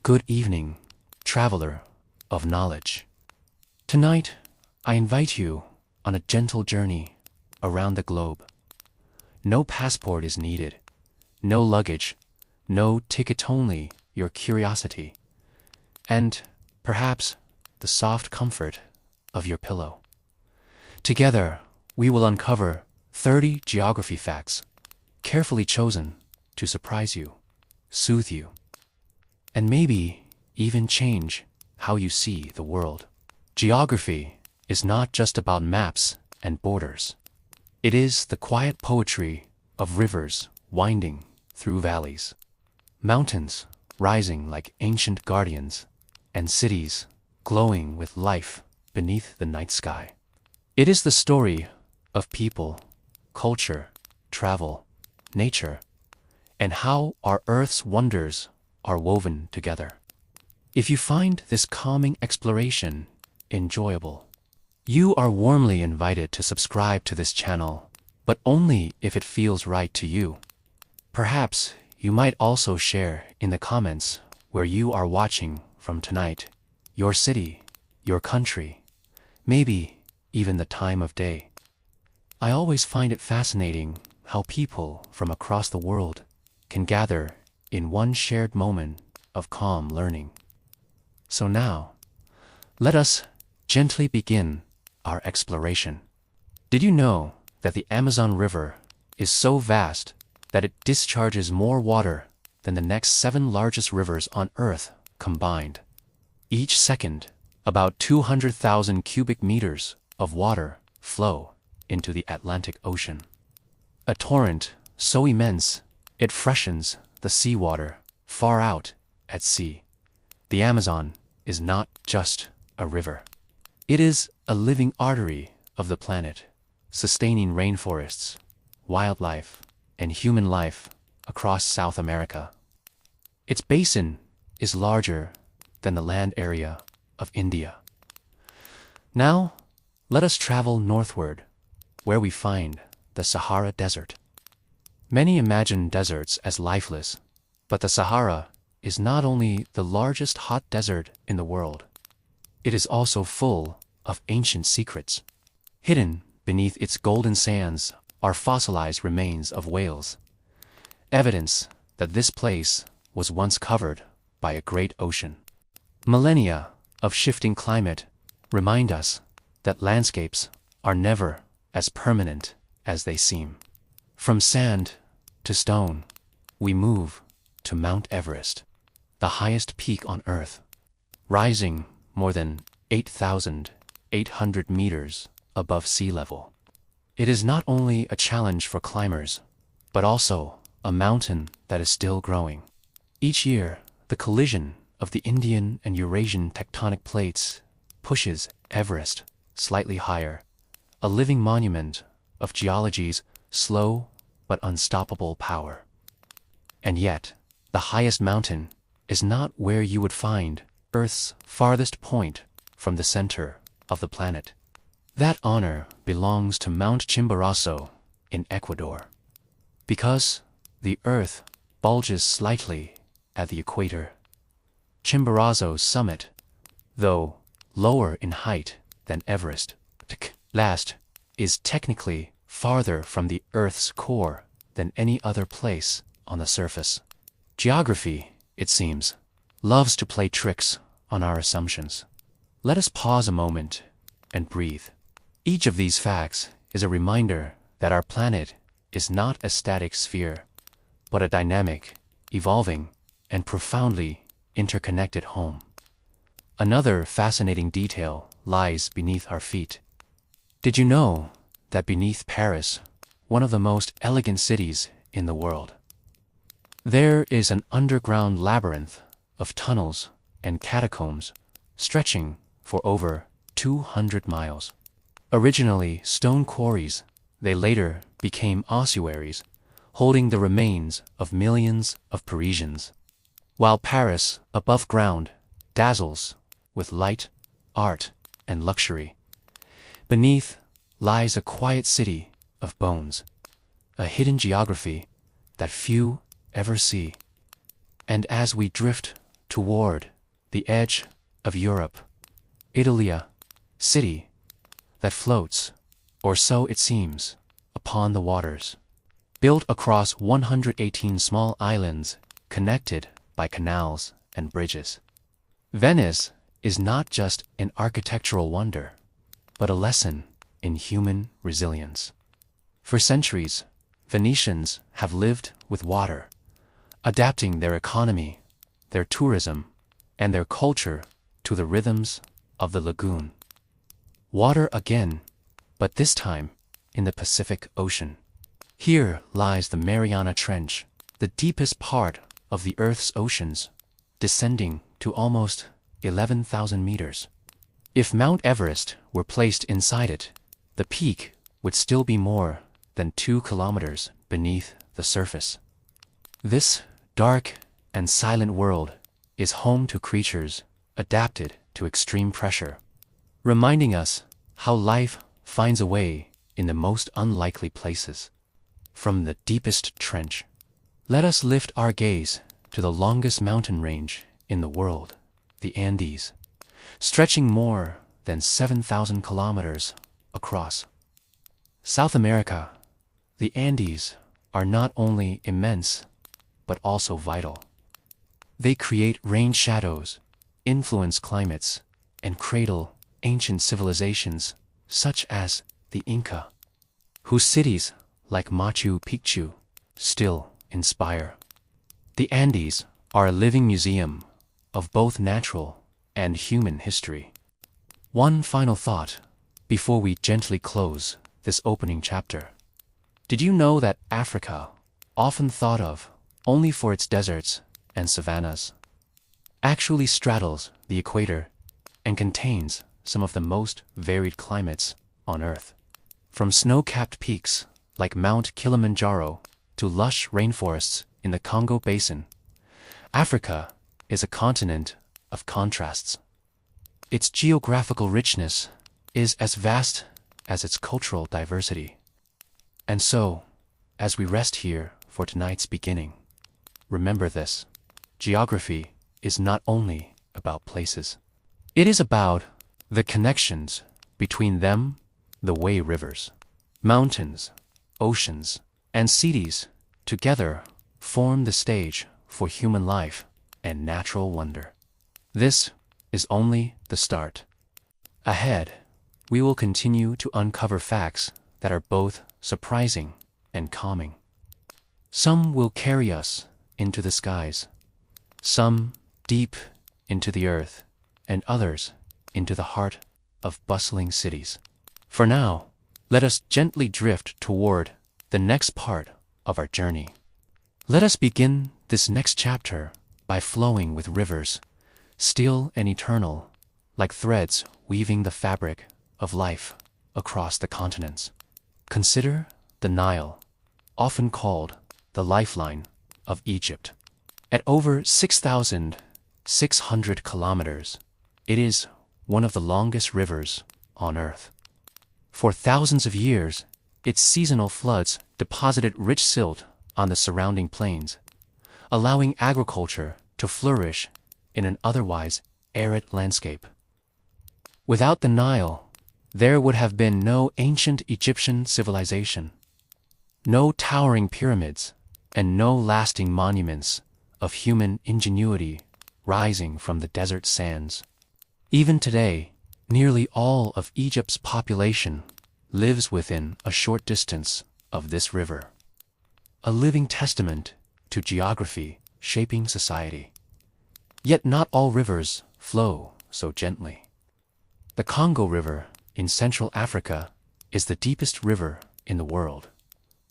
Good evening, traveler of knowledge. Tonight, I invite you on a gentle journey around the globe. No passport is needed, no luggage, no ticket, only your curiosity, and perhaps the soft comfort of your pillow. Together, we will uncover 30 geography facts, carefully chosen to surprise you, soothe you, and maybe even change how you see the world. Geography is not just about maps and borders. It is the quiet poetry of rivers winding through valleys, mountains rising like ancient guardians, and cities glowing with life beneath the night sky. It is the story of people, culture, travel, nature, and how our Earth's wonders are woven together. If you find this calming exploration enjoyable, you are warmly invited to subscribe to this channel, but only if it feels right to you. Perhaps you might also share in the comments where you are watching from tonight, your city, your country, maybe even the time of day. I always find it fascinating how people from across the world can gather in one shared moment of calm learning. So now, let us gently begin our exploration. Did you know that the Amazon River is so vast that it discharges more water than the next 7 largest rivers on Earth combined? Each second, about 200,000 cubic meters of water flow into the Atlantic Ocean. A torrent so immense it freshens the seawater far out at sea. The Amazon is not just a river. It is a living artery of the planet, sustaining rainforests, wildlife, and human life across South America. Its basin is larger than the land area of India. Now, let us travel northward, where we find the Sahara Desert. Many imagine deserts as lifeless, but the Sahara is not only the largest hot desert in the world, it is also full of ancient secrets. Hidden beneath its golden sands are fossilized remains of whales, evidence that this place was once covered by a great ocean. Millennia of shifting climate remind us that landscapes are never as permanent as they seem. From sand to stone, we move to Mount Everest, the highest peak on Earth, rising more than 8,800 meters above sea level. It is not only a challenge for climbers, but also a mountain that is still growing. Each year, the collision of the Indian and Eurasian tectonic plates pushes Everest slightly higher, a living monument of geology's slow but unstoppable power. And yet, the highest mountain is not where you would find Earth's farthest point from the center of the planet. That honor belongs to Mount Chimborazo in Ecuador. Because the Earth bulges slightly at the equator, Chimborazo's summit, though lower in height than Everest, is technically farther from the Earth's core than any other place on the surface. Geography, it seems, loves to play tricks on our assumptions. Let us pause a moment and breathe. Each of these facts is a reminder that our planet is not a static sphere, but a dynamic, evolving, and profoundly interconnected home. Another fascinating detail lies beneath our feet. Did you know that beneath Paris, one of the most elegant cities in the world, there is an underground labyrinth of tunnels and catacombs stretching for over 200 miles? Originally stone quarries, they later became ossuaries, holding the remains of millions of Parisians. While Paris, above ground, dazzles with light, art, and luxury, beneath lies a quiet city of bones, a hidden geography that few ever see. And as we drift toward the edge of Europe, Italia, city that floats, or so it seems, upon the waters, built across 118 small islands connected by canals and bridges. Venice is not just an architectural wonder, but a lesson in human resilience. For centuries, Venetians have lived with water, adapting their economy, their tourism, and their culture to the rhythms of the lagoon. Water again, but this time in the Pacific Ocean. Here lies the Mariana Trench, the deepest part of the Earth's oceans, descending to almost 11,000 meters. If Mount Everest were placed inside it, the peak would still be more than 2 kilometers beneath the surface. This dark and silent world is home to creatures adapted to extreme pressure, reminding us how life finds a way in the most unlikely places. From the deepest trench, let us lift our gaze to the longest mountain range in the world, the Andes, stretching more than 7,000 kilometers across. South America, the Andes are not only immense, but also vital. They create rain shadows, influence climates, and cradle ancient civilizations such as the Inca, whose cities, like Machu Picchu, still inspire. The Andes are a living museum of both natural and human history. One final thought before we gently close this opening chapter. Did you know that Africa, often thought of only for its deserts and savannas, actually straddles the equator and contains some of the most varied climates on Earth? From snow-capped peaks like Mount Kilimanjaro to lush rainforests in the Congo Basin, Africa is a continent of contrasts. Its geographical richness is as vast as its cultural diversity. And so, as we rest here for tonight's beginning, remember this: geography is not only about places. It is about the connections between them, the way rivers, mountains, oceans, and cities together form the stage for human life and natural wonder. This is only the start. Ahead, we will continue to uncover facts that are both surprising and calming. Some will carry us into the skies, some deep into the earth, and others into the heart of bustling cities. For now, let us gently drift toward the next part of our journey. Let us begin this next chapter by flowing with rivers, still and eternal, like threads weaving the fabric of life across the continents. Consider the Nile, often called the lifeline of Egypt. At over 6,600 kilometers, it is one of the longest rivers on Earth. For thousands of years, its seasonal floods deposited rich silt on the surrounding plains, allowing agriculture to flourish in an otherwise arid landscape. Without the Nile, there would have been no ancient Egyptian civilization, no towering pyramids, and no lasting monuments of human ingenuity rising from the desert sands. Even today, nearly all of Egypt's population lives within a short distance of this river, a living testament to geography shaping society. Yet not all rivers flow so gently. The Congo River in Central Africa is the deepest river in the world,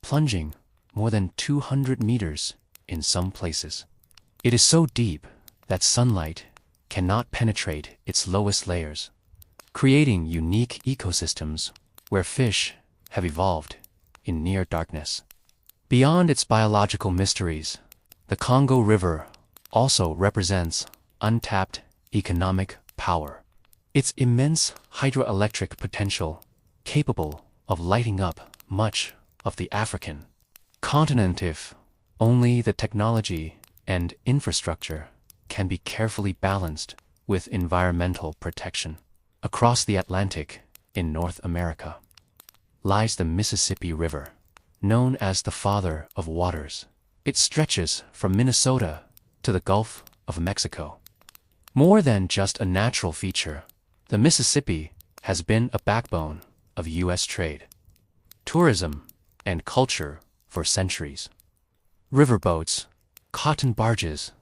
plunging more than 200 meters in some places. It is so deep that sunlight cannot penetrate its lowest layers, creating unique ecosystems where fish have evolved in near darkness. Beyond its biological mysteries, the Congo River also represents untapped economic power. Its immense hydroelectric potential, capable of lighting up much of the African continent if only the technology and infrastructure can be carefully balanced with environmental protection. Across the Atlantic, in North America, lies the Mississippi River, known as the Father of Waters. It stretches from Minnesota to the Gulf of Mexico. More than just a natural feature, the Mississippi has been a backbone of U.S. trade, tourism, and culture for centuries. Riverboats, cotton barges,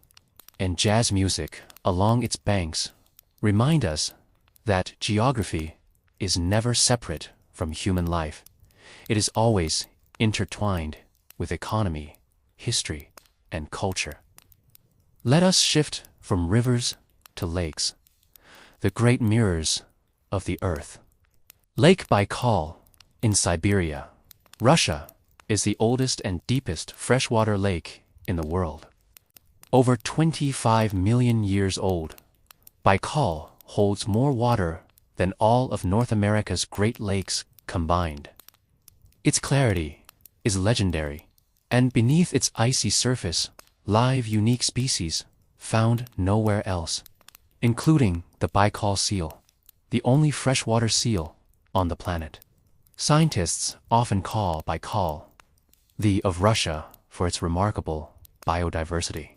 and jazz music along its banks remind us that geography is never separate from human life. It is always intertwined with economy, history, and culture. Let us shift from rivers to lakes, the great mirrors of the earth. Lake Baikal in Siberia, Russia, is the oldest and deepest freshwater lake in the world. Over 25 million years old, Baikal holds more water than all of North America's Great Lakes combined. Its clarity is legendary, and beneath its icy surface live unique species found nowhere else, including the Baikal seal, the only freshwater seal on the planet. Scientists often call Baikal the of Russia for its remarkable biodiversity.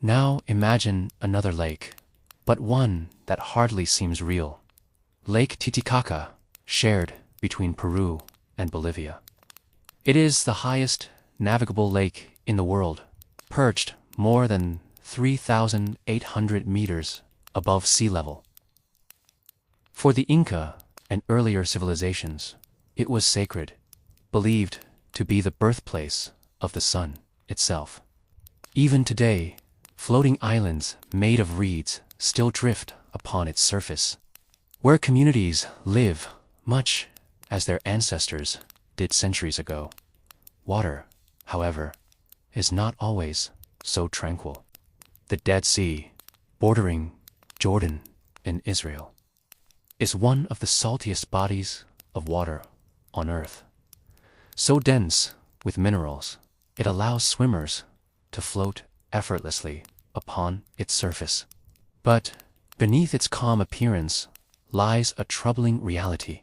Now imagine another lake, but one that hardly seems real. Lake Titicaca, shared between Peru and Bolivia. It is the highest navigable lake in the world, perched more than 3,800 meters above sea level. For the Inca and earlier civilizations, it was sacred, believed to be the birthplace of the sun itself. Even today, floating islands made of reeds still drift upon its surface, where communities live much as their ancestors did centuries ago. Water, however, is not always so tranquil. The Dead Sea, bordering Jordan and Israel, is one of the saltiest bodies of water on Earth. So dense with minerals, it allows swimmers to float effortlessly upon its surface. But beneath its calm appearance lies a troubling reality.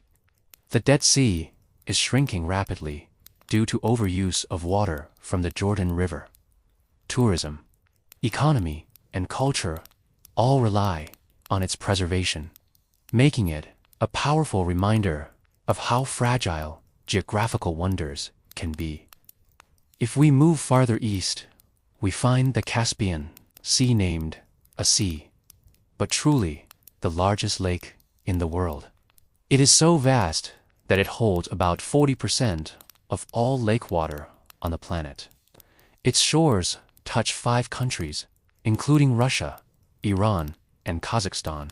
The Dead Sea is shrinking rapidly due to overuse of water from the Jordan River. Tourism, economy, and culture all rely on its preservation, making it a powerful reminder of how fragile geographical wonders can be. If we move farther east, we find the Caspian Sea, named a sea, but truly the largest lake in the world. It is so vast that it holds about 40% of all lake water on the planet. Its shores touch 5 countries, including Russia, Iran, and Kazakhstan,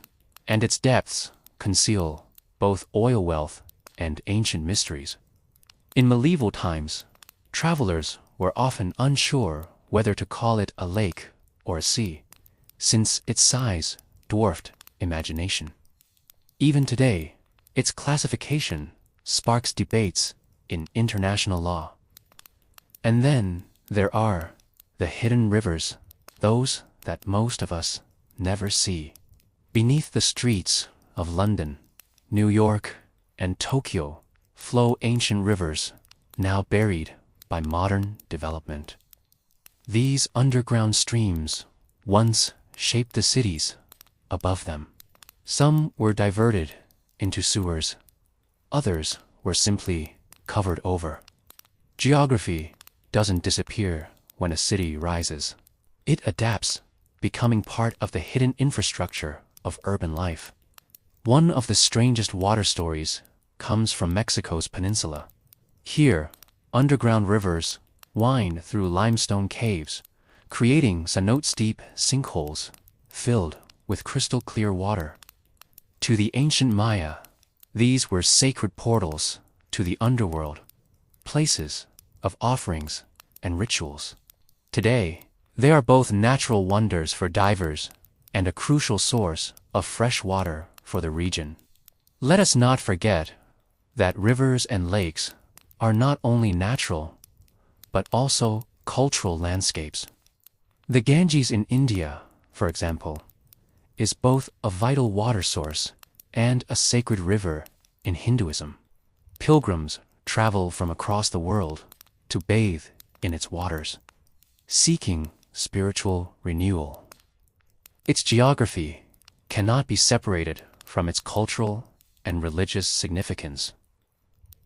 and its depths conceal both oil wealth and ancient mysteries. In medieval times, travelers were often unsure whether to call it a lake or a sea, since its size dwarfed imagination. Even today, its classification sparks debates in international law. And then there are the hidden rivers, those that most of us never see. Beneath the streets of London, New York, and Tokyo flow ancient rivers now buried by modern development. These underground streams once shaped the cities above them. Some were diverted into sewers, others were simply covered over. Geography doesn't disappear when a city rises. It adapts, becoming part of the hidden infrastructure of urban life. One of the strangest water stories comes from Mexico's peninsula. Here, underground rivers wind through limestone caves, creating cenote-steep sinkholes filled with crystal-clear water. To the ancient Maya, these were sacred portals to the underworld, places of offerings and rituals. Today, they are both natural wonders for divers and a crucial source of fresh water for the region. Let us not forget that rivers and lakes are not only natural, but also cultural landscapes. The Ganges in India for example, is both a vital water source and a sacred river in Hinduism. Pilgrims travel from across the world to bathe in its waters, seeking spiritual renewal. Its geography cannot be separated from its cultural and religious significance,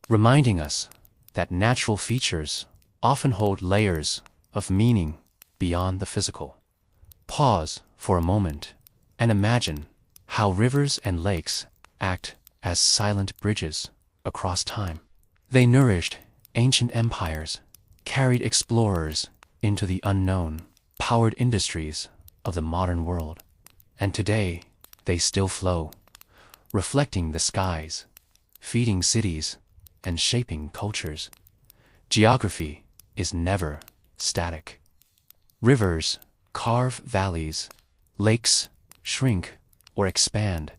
reminding us that natural features often hold layers of meaning beyond the physical. Pause for a moment and imagine how rivers and lakes act as silent bridges across time. They nourished ancient empires, carried explorers into the unknown, powered industries of the modern world, and today they still flow, reflecting the skies, feeding cities, and shaping cultures. Geography is never static. Rivers carve valleys, lakes shrink or expand,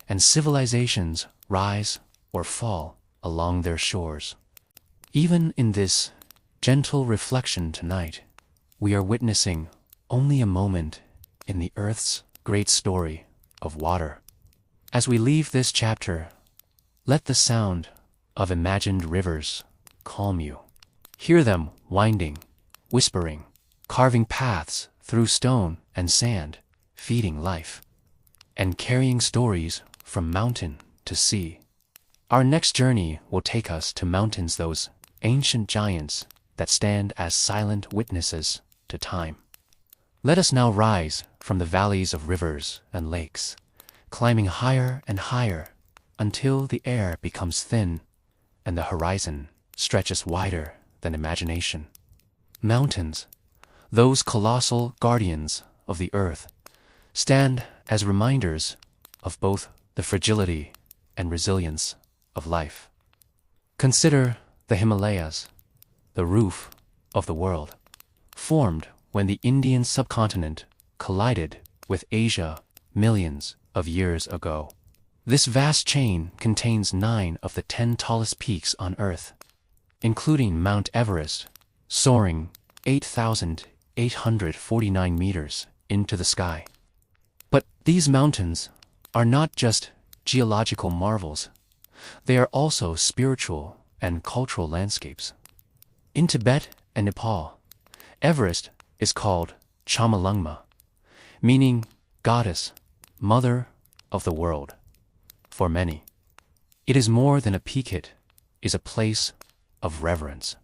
and civilizations rise or fall along their shores. Even in this gentle reflection tonight, we are witnessing only a moment in the Earth's great story of water. As we leave this chapter, let the sound of imagined rivers calm you. Hear them winding, whispering, carving paths through stone and sand, feeding life, and carrying stories from mountain to sea. Our next journey will take us to mountains, those ancient giants that stand as silent witnesses to time. Let us now rise from the valleys of rivers and lakes, climbing higher and higher until the air becomes thin and the horizon stretches wider than imagination. Mountains, those colossal guardians of the earth, stand as reminders of both the fragility and resilience of life. Consider the Himalayas, the roof of the world, formed when the Indian subcontinent collided with Asia millions of years ago. This vast chain contains 9 of the 10 tallest peaks on Earth, including Mount Everest, soaring 8,849 meters into the sky. But these mountains are not just geological marvels. They are also spiritual and cultural landscapes. In Tibet and Nepal, Everest is called Chomolungma, meaning goddess, mother of the world. For many, it is more than a peak, it is a place of reverence,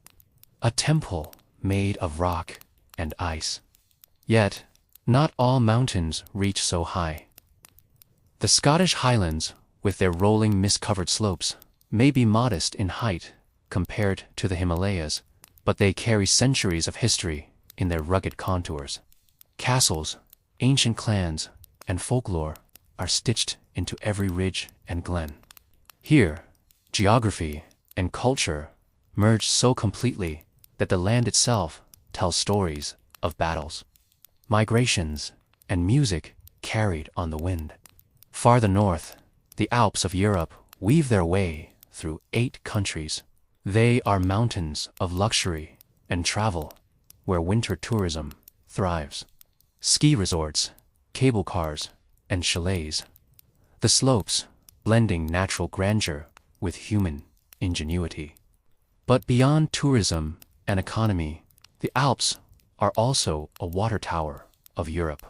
a temple made of rock and ice. Yet, not all mountains reach so high. The Scottish Highlands, with their rolling mist-covered slopes, may be modest in height compared to the Himalayas, but they carry centuries of history in their rugged contours. Castles, ancient clans, and folklore are stitched into every ridge and glen. Here, geography and culture merge so completely that the land itself tells stories of battles, migrations, and music carried on the wind. Farther north, the Alps of Europe weave their way through 8 countries. They are mountains of luxury and travel, where winter tourism thrives. Ski resorts, cable cars, and chalets. The slopes blending natural grandeur with human ingenuity. But beyond tourism and economy, the Alps are also a water tower of Europe,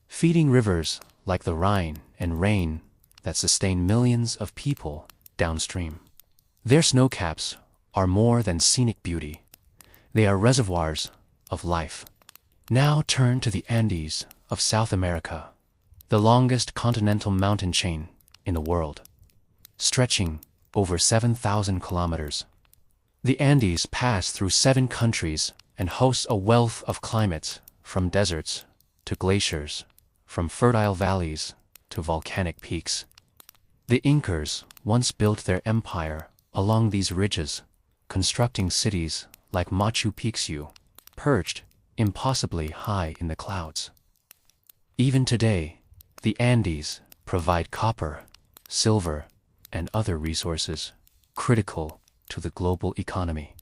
feeding rivers like the Rhine and Rhine that sustain millions of people downstream. Their snowcaps are more than scenic beauty. They are reservoirs of life. Now turn to the Andes of South America, the longest continental mountain chain in the world, stretching over 7,000 kilometers. The Andes pass through 7 countries and hosts a wealth of climates, from deserts to glaciers, from fertile valleys to volcanic peaks. The Incas once built their empire along these ridges, constructing cities like Machu Picchu, perched impossibly high in the clouds. Even today, the Andes provide copper, silver, and other resources critical to the global economy.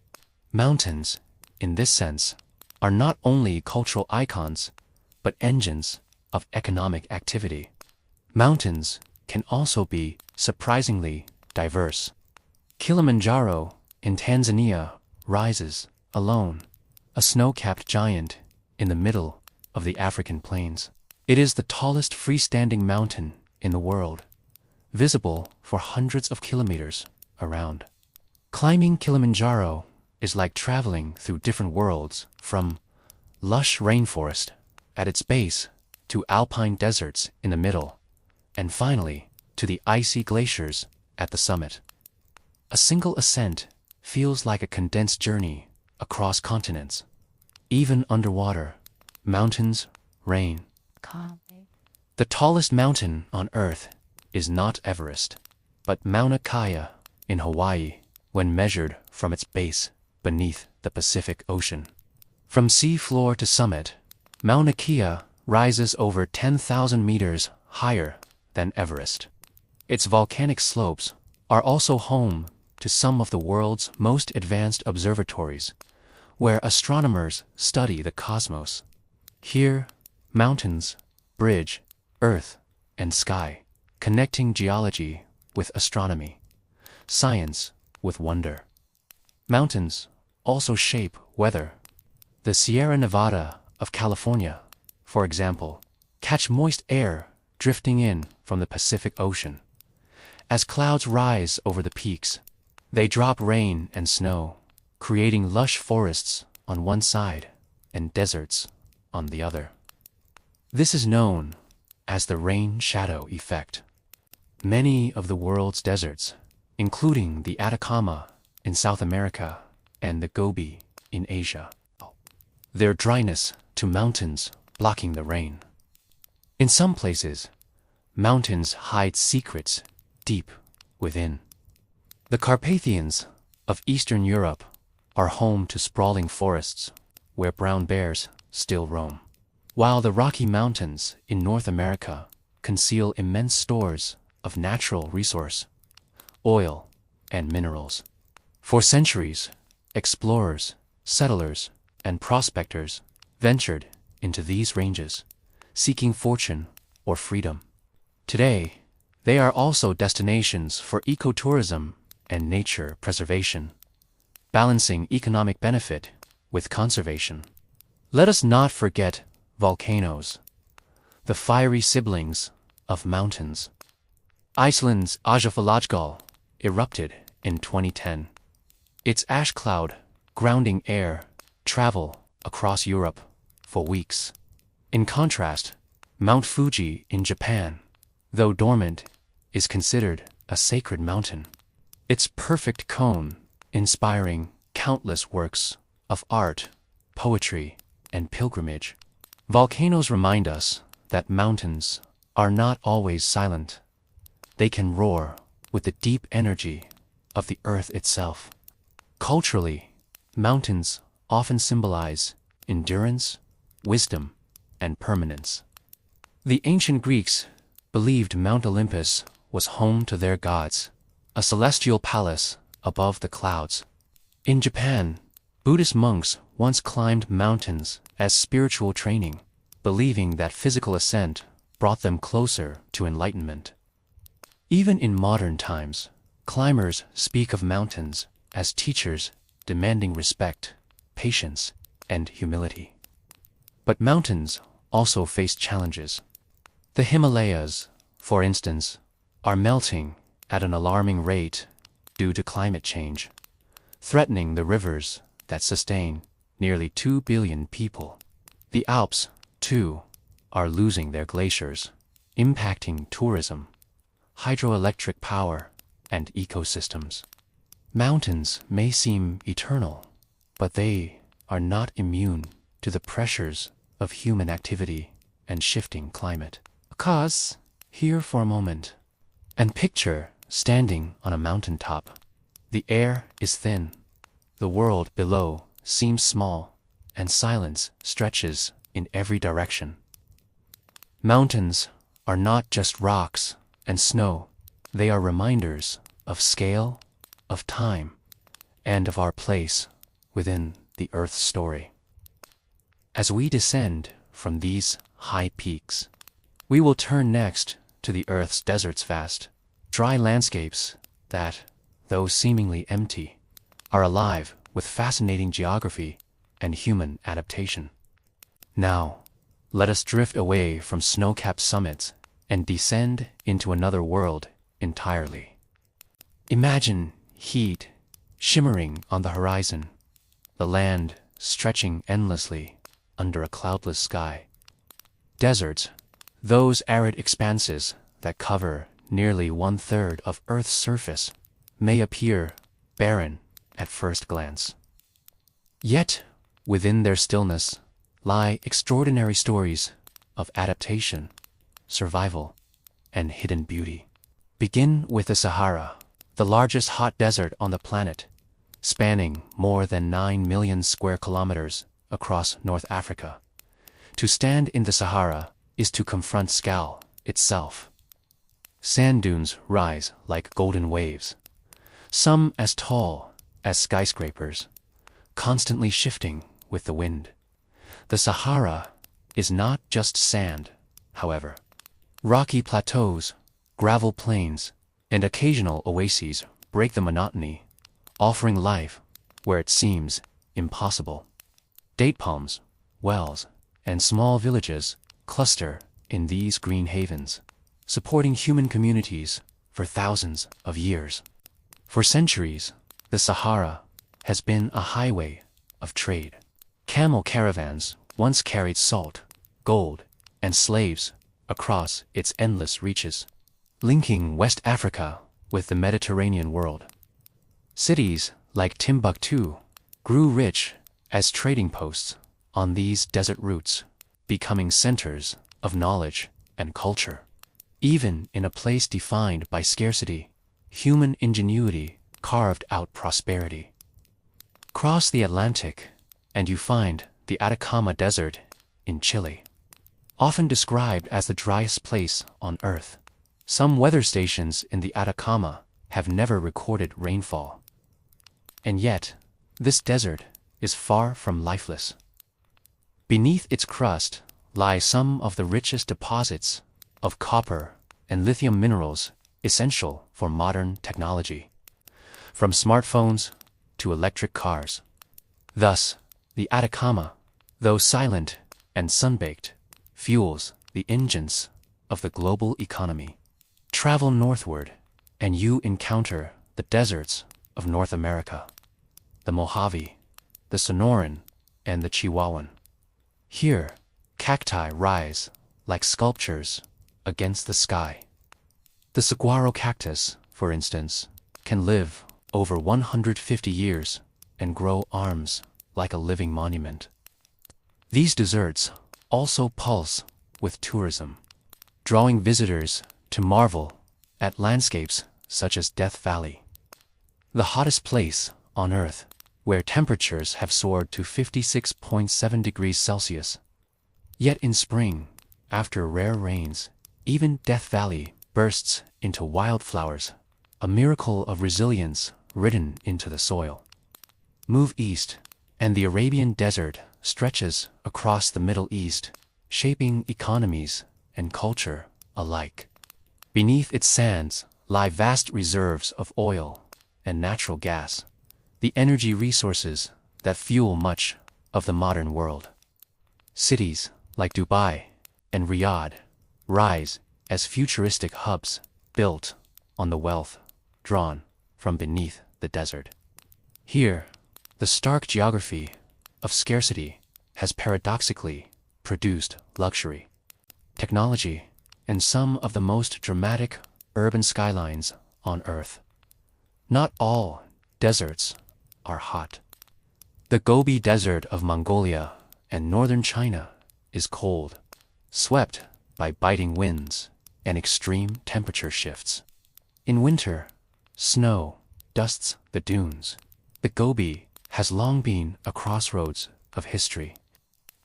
Mountains, in this sense, are not only cultural icons, but engines of economic activity. Mountains can also be surprisingly diverse. Kilimanjaro in Tanzania rises alone, a snow-capped giant in the middle of the African plains. It is the tallest freestanding mountain in the world, visible for hundreds of kilometers around. Climbing Kilimanjaro is like traveling through different worlds, from lush rainforest at its base to alpine deserts in the middle, and finally to the icy glaciers at the summit. A single ascent feels like a condensed journey across continents. Even underwater, mountains reign. The tallest mountain on Earth is not Everest, but Mauna Kea in Hawaii, when measured from its base beneath the Pacific Ocean. From sea floor to summit, Mauna Kea rises over 10,000 meters higher than Everest. Its volcanic slopes are also home to some of the world's most advanced observatories, where astronomers study the cosmos. Here, mountains bridge earth and sky, connecting geology with astronomy, science with wonder. Mountains also shape weather. The Sierra Nevada of California, for example, catch moist air drifting in from the Pacific Ocean. As clouds rise over the peaks, they drop rain and snow, creating lush forests on one side and deserts on the other. This is known as the rain-shadow effect. Many of the world's deserts, including the Atacama in South America and the Gobi in Asia, their dryness to mountains blocking the rain. In some places, mountains hide secrets deep within. The Carpathians of Eastern Europe are home to sprawling forests where brown bears still roam, while the Rocky Mountains in North America conceal immense stores of natural resource, oil, and minerals. For centuries, explorers, settlers, and prospectors ventured into these ranges, seeking fortune or freedom. Today, they are also destinations for ecotourism and nature preservation, balancing economic benefit with conservation. Let us not forget volcanoes, the fiery siblings of mountains. Iceland's Eyjafjallajökull erupted in 2010. Its ash cloud, grounding air, travel across Europe for weeks. In contrast, Mount Fuji in Japan, though dormant, is considered a sacred mountain. Its perfect cone inspiring countless works of art, poetry, and pilgrimage. Volcanoes remind us that mountains are not always silent. They can roar with the deep energy of the earth itself. Culturally, mountains often symbolize endurance, wisdom, and permanence. The ancient Greeks believed Mount Olympus was home to their gods, a celestial palace above the clouds. In Japan, Buddhist monks once climbed mountains as spiritual training, believing that physical ascent brought them closer to enlightenment. Even in modern times, climbers speak of mountains as teachers demanding respect, patience, and humility. But mountains also face challenges. The Himalayas, for instance, are melting at an alarming rate due to climate change, threatening the rivers that sustain nearly 2 billion people. The Alps, too, are losing their glaciers, impacting tourism, hydroelectric power, and ecosystems. Mountains may seem eternal, but they are not immune to the pressures of human activity and shifting climate. Pause here for a moment and picture standing on a mountaintop. The air is thin, the world below seems small, and silence stretches in every direction. Mountains are not just rocks and snow, they are reminders of scale, of time, and of our place within the Earth's story. As we descend from these high peaks. We will turn next to the Earth's deserts, vast, dry landscapes that, though seemingly empty, are alive with fascinating geography and human adaptation. Now, let us drift away from snow-capped summits and descend into another world entirely. Imagine heat shimmering on the horizon, the land stretching endlessly under a cloudless sky. Deserts, those arid expanses that cover nearly 1/3 of Earth's surface, may appear barren at first glance. Yet, within their stillness lie extraordinary stories of adaptation, survival, and hidden beauty. Begin with the Sahara, the largest hot desert on the planet, spanning more than 9 million square kilometers across North Africa. To stand in the Sahara is to confront Skal itself. Sand dunes rise like golden waves, some as tall as skyscrapers, constantly shifting with the wind. The Sahara is not just sand, however. Rocky plateaus, gravel plains, and occasional oases break the monotony, offering life where it seems impossible. Date palms, wells, and small villages cluster in these green havens, supporting human communities for thousands of years. For centuries, the Sahara has been a highway of trade. Camel caravans once carried salt, gold, and slaves across its endless reaches, linking West Africa with the Mediterranean world. Cities like Timbuktu grew rich as trading posts on these desert routes, becoming centers of knowledge and culture. Even in a place defined by scarcity, human ingenuity carved out prosperity. Cross the Atlantic, and you find the Atacama Desert in Chile. Often described as the driest place on Earth, some weather stations in the Atacama have never recorded rainfall. And yet, this desert is far from lifeless. Beneath its crust lie some of the richest deposits of copper and lithium minerals essential for modern technology, from smartphones to electric cars. Thus, the Atacama, though silent and sun-baked, fuels the engines of the global economy. Travel northward, and you encounter the deserts of North America, the Mojave, the Sonoran, and the Chihuahuan. Here, cacti rise like sculptures against the sky. The saguaro cactus, for instance, can live over 150 years and grow arms like a living monument. These deserts also pulse with tourism, drawing visitors to marvel at landscapes such as Death Valley, the hottest place on Earth, where temperatures have soared to 56.7 degrees Celsius. Yet in spring, after rare rains, even Death Valley bursts into wildflowers, a miracle of resilience written into the soil. Move east, and the Arabian Desert stretches across the Middle East, shaping economies and culture alike. Beneath its sands lie vast reserves of oil and natural gas, the energy resources that fuel much of the modern world. Cities like Dubai and Riyadh rise as futuristic hubs built on the wealth drawn from beneath the desert. Here, the stark geography of scarcity has paradoxically produced luxury, technology, and some of the most dramatic urban skylines on Earth. Not all deserts are hot. The Gobi Desert of Mongolia and northern China is cold, swept by biting winds and extreme temperature shifts. In winter, snow dusts the dunes. The Gobi has long been a crossroads of history,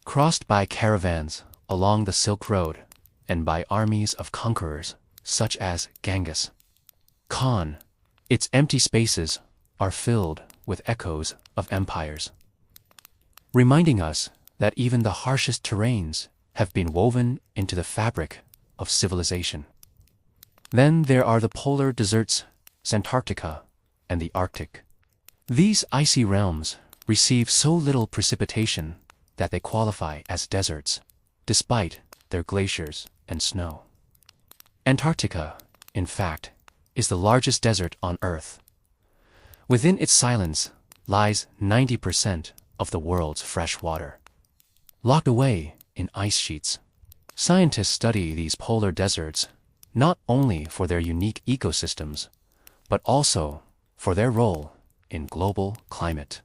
crossed by caravans along the Silk Road and by armies of conquerors such as Genghis Khan. Its empty spaces are filled with echoes of empires, reminding us that even the harshest terrains have been woven into the fabric of civilization. Then there are the polar deserts, Antarctica, and the Arctic. These icy realms receive so little precipitation that they qualify as deserts, despite their glaciers and snow. Antarctica, in fact, is the largest desert on Earth. Within its silence lies 90% of the world's fresh water. Locked away in ice sheets, scientists study these polar deserts not only for their unique ecosystems, but also for their role in global climate.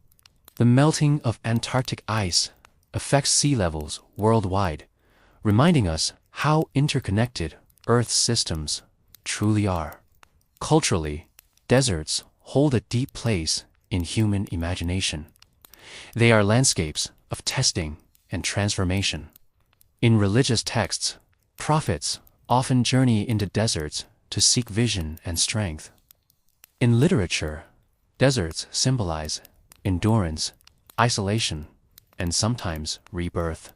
The melting of Antarctic ice affects sea levels worldwide, reminding us how interconnected Earth's systems truly are. Culturally, deserts hold a deep place in human imagination. They are landscapes of testing and transformation. In religious texts, prophets often journey into deserts to seek vision and strength. In literature, deserts symbolize endurance, isolation, and sometimes rebirth.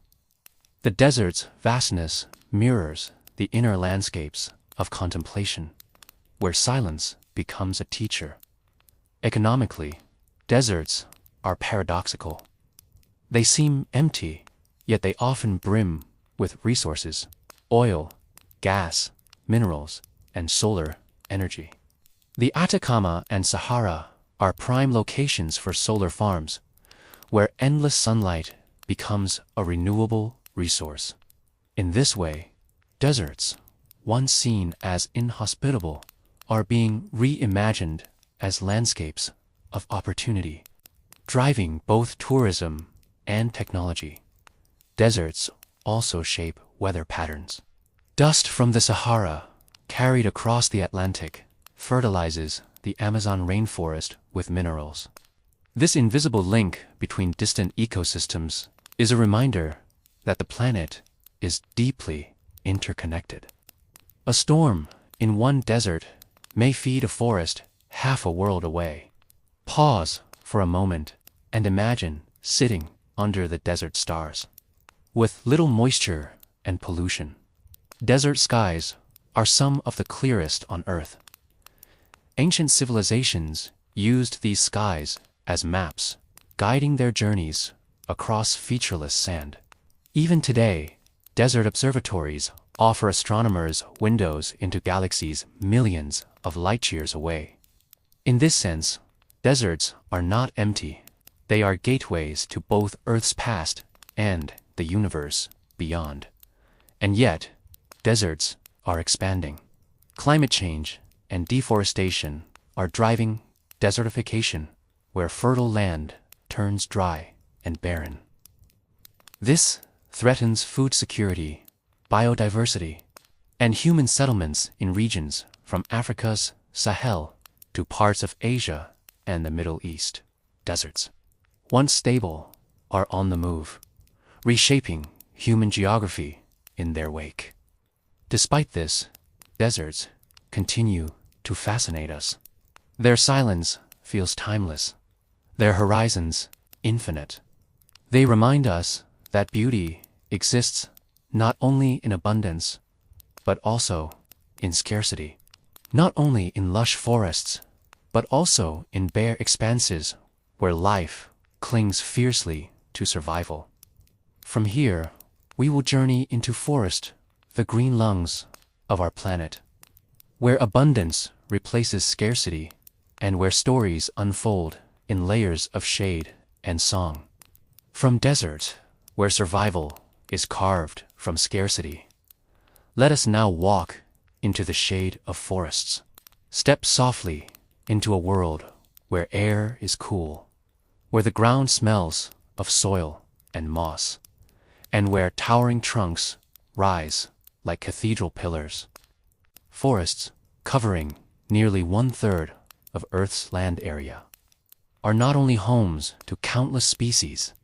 The desert's vastness mirrors the inner landscapes of contemplation, where silence becomes a teacher. Economically, deserts are paradoxical. They seem empty, yet they often brim with resources: oil, gas, minerals, and solar energy. The Atacama and Sahara are prime locations for solar farms, where endless sunlight becomes a renewable resource. In this way, deserts, once seen as inhospitable, are being reimagined as landscapes of opportunity, driving both tourism and technology. Deserts also shape weather patterns. Dust from the Sahara, carried across the Atlantic, fertilizes the Amazon rainforest with minerals. This invisible link between distant ecosystems is a reminder that the planet is deeply interconnected. A storm in one desert may feed a forest half a world away. Pause for a moment and imagine sitting under the desert stars. With little moisture and pollution, desert skies are some of the clearest on Earth. Ancient civilizations used these skies as maps, guiding their journeys across featureless sand. Even today, desert observatories offer astronomers windows into galaxies millions of light-years away. In this sense, deserts are not empty. They are gateways to both Earth's past and the universe beyond. And yet, deserts are expanding. Climate change and deforestation are driving desertification, where fertile land turns dry and barren. This threatens food security, biodiversity, and human settlements in regions from Africa's Sahel to parts of Asia and the Middle East. Deserts, once stable, are on the move, reshaping human geography in their wake. Despite this, deserts continue to fascinate us. Their silence feels timeless, their horizons infinite. They remind us that beauty exists not only in abundance, but also in scarcity. Not only in lush forests, but also in bare expanses where life clings fiercely to survival. From here, we will journey into forest, the green lungs of our planet, where abundance replaces scarcity and where stories unfold in layers of shade and song. From desert, where survival is carved from scarcity, let us now walk into the shade of forests. Step softly into a world where air is cool, where the ground smells of soil and moss, and where towering trunks rise like cathedral pillars. Forests, covering nearly 1/3 of Earth's land area, are not only homes to countless species,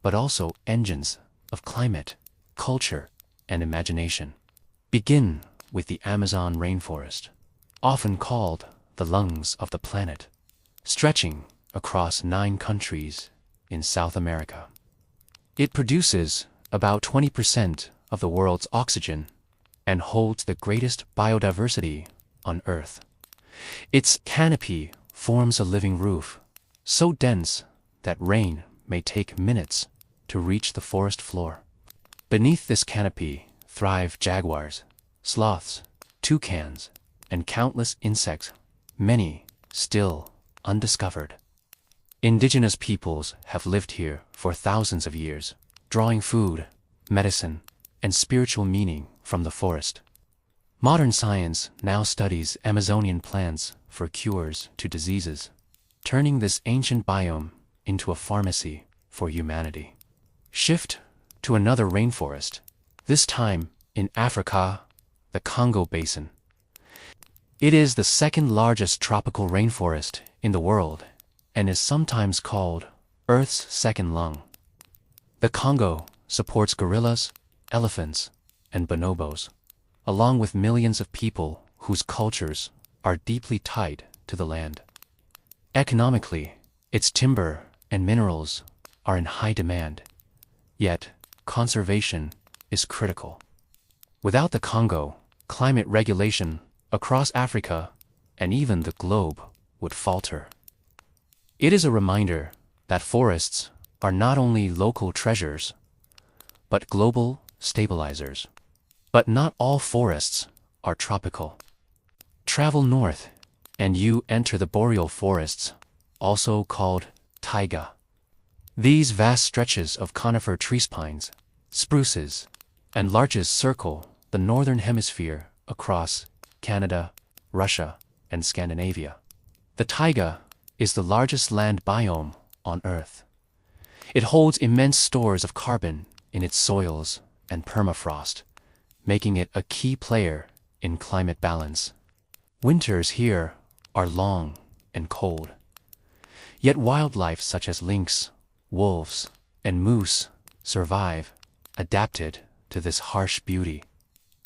but also engines of climate, culture, and imagination. Begin with the Amazon rainforest, often called the lungs of the planet, stretching across 9 countries in South America. It produces about 20% of the world's oxygen and holds the greatest biodiversity on Earth. Its canopy forms a living roof, so dense that rain may take minutes to reach the forest floor. Beneath this canopy thrive jaguars, sloths, toucans, and countless insects, many still undiscovered. Indigenous peoples have lived here for thousands of years, drawing food, medicine, and spiritual meaning from the forest. Modern science now studies Amazonian plants for cures to diseases, turning this ancient biome into a pharmacy for humanity. Shift to another rainforest, this time in Africa, the Congo Basin. It is the second largest tropical rainforest in the world and is sometimes called Earth's second lung. The Congo supports gorillas, elephants, and bonobos, along with millions of people whose cultures are deeply tied to the land. Economically, its timber and minerals are in high demand, yet conservation is critical. Without the Congo, climate regulation across Africa and even the globe would falter. It is a reminder that forests are not only local treasures, but global stabilizers. But not all forests are tropical. Travel north, and you enter the boreal forests, also called taiga. These vast stretches of conifer tree spines, spruces, and larches circle the northern hemisphere across Canada, Russia, and Scandinavia. The taiga is the largest land biome on Earth. It holds immense stores of carbon in its soils and permafrost, making it a key player in climate balance. Winters here are long and cold. Yet wildlife such as lynx, wolves, and moose survive, adapted to this harsh beauty.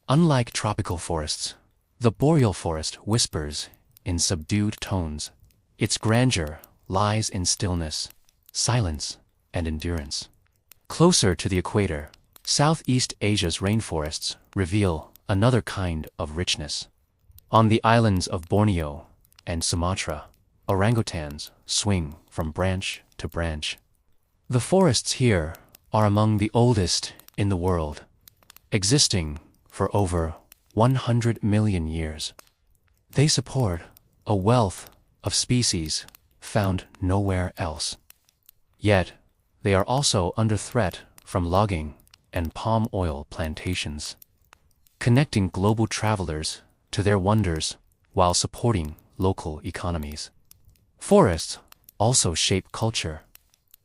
Unlike tropical forests, the boreal forest whispers in subdued tones. Its grandeur lies in stillness, silence, and endurance. Closer to the equator, Southeast Asia's rainforests reveal another kind of richness. On the islands of Borneo and Sumatra, orangutans swing from branch to branch. The forests here are among the oldest in the world, existing for over 100 million years. They support a wealth of species found nowhere else. Yet, they are also under threat from logging and palm oil plantations, connecting global travelers to their wonders while supporting local economies. Forests also shape culture.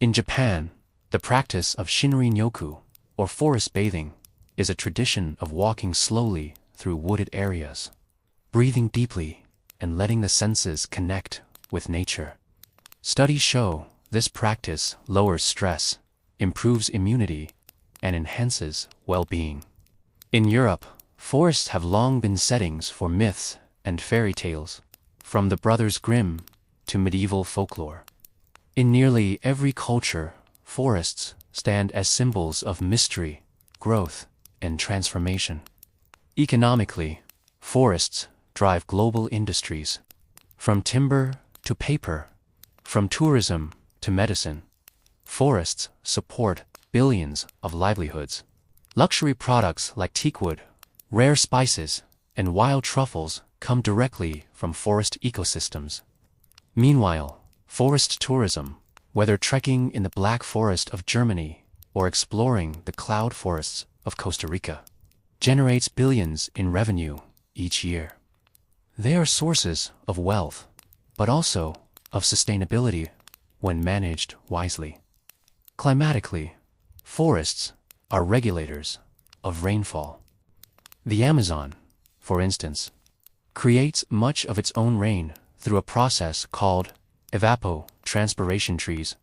In Japan, the practice of shinrin-yoku, or forest bathing, is a tradition of walking slowly through wooded areas, breathing deeply and letting the senses connect with nature. Studies show this practice lowers stress, improves immunity, and enhances well-being. In Europe, forests have long been settings for myths and fairy tales, from the Brothers Grimm to medieval folklore. In nearly every culture, forests stand as symbols of mystery, growth, and transformation. Economically, forests drive global industries. From timber to paper, from tourism to medicine, forests support billions of livelihoods. Luxury products like teakwood, rare spices, and wild truffles come directly from forest ecosystems. Meanwhile, forest tourism, whether trekking in the Black Forest of Germany or exploring the cloud forests of Costa Rica, generates billions in revenue each year. They are sources of wealth, but also of sustainability when managed wisely. Climatically, forests are regulators of rainfall. The Amazon, for instance, creates much of its own rain through a process called evapotranspiration trees,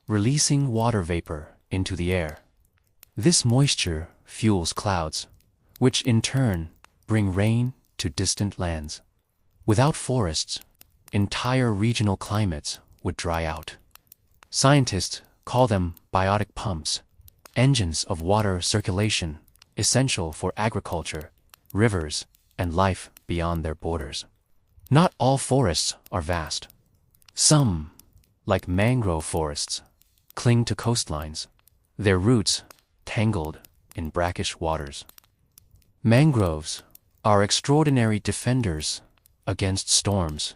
releasing water vapor into the air. This moisture fuels clouds, which in turn bring rain to distant lands. Without forests, entire regional climates would dry out. Scientists call them biotic pumps, engines of water circulation essential for agriculture, rivers, and life beyond their borders. Not all forests are vast. Some, like mangrove forests, cling to coastlines, their roots tangled in brackish waters. Mangroves are extraordinary defenders against storms,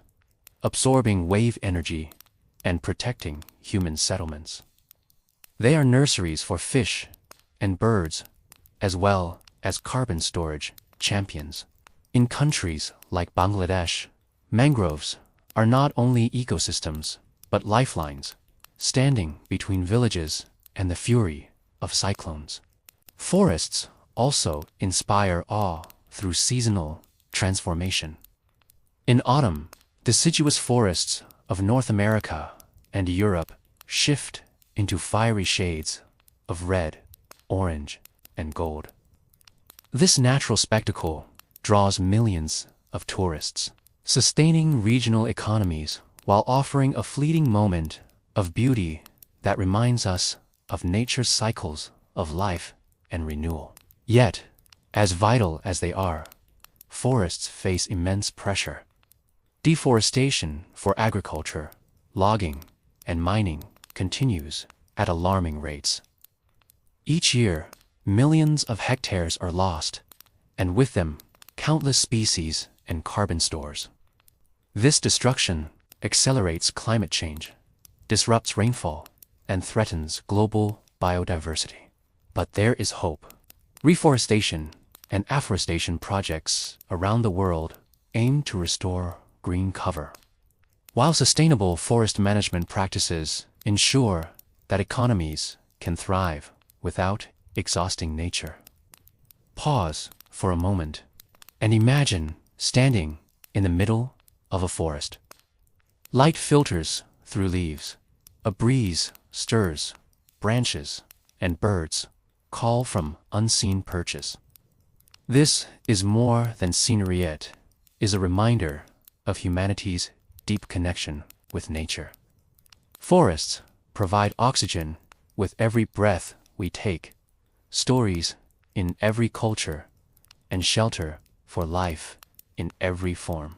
absorbing wave energy and protecting human settlements. They are nurseries for fish and birds, as well as carbon storage champions. In countries like Bangladesh, mangroves are not only ecosystems, but lifelines, standing between villages and the fury of cyclones. Forests also inspire awe through seasonal transformation. In autumn, deciduous forests of North America and Europe shift into fiery shades of red, orange, and gold. This natural spectacle draws millions of tourists, sustaining regional economies while offering a fleeting moment of beauty that reminds us of nature's cycles of life and renewal. Yet, as vital as they are, forests face immense pressure. Deforestation for agriculture, logging, and mining continues at alarming rates. Each year, millions of hectares are lost, and with them, countless species and carbon stores. This destruction accelerates climate change, disrupts rainfall, and threatens global biodiversity. But there is hope. Reforestation and afforestation projects around the world aim to restore green cover, while sustainable forest management practices ensure that economies can thrive without exhausting nature. Pause for a moment and imagine standing in the middle of a forest. Light filters through leaves, a breeze stirs branches, and birds call from unseen perches. This is more than scenery, it is a reminder of humanity's deep connection with nature. Forests provide oxygen with every breath we take, stories in every culture, and shelter for life in every form.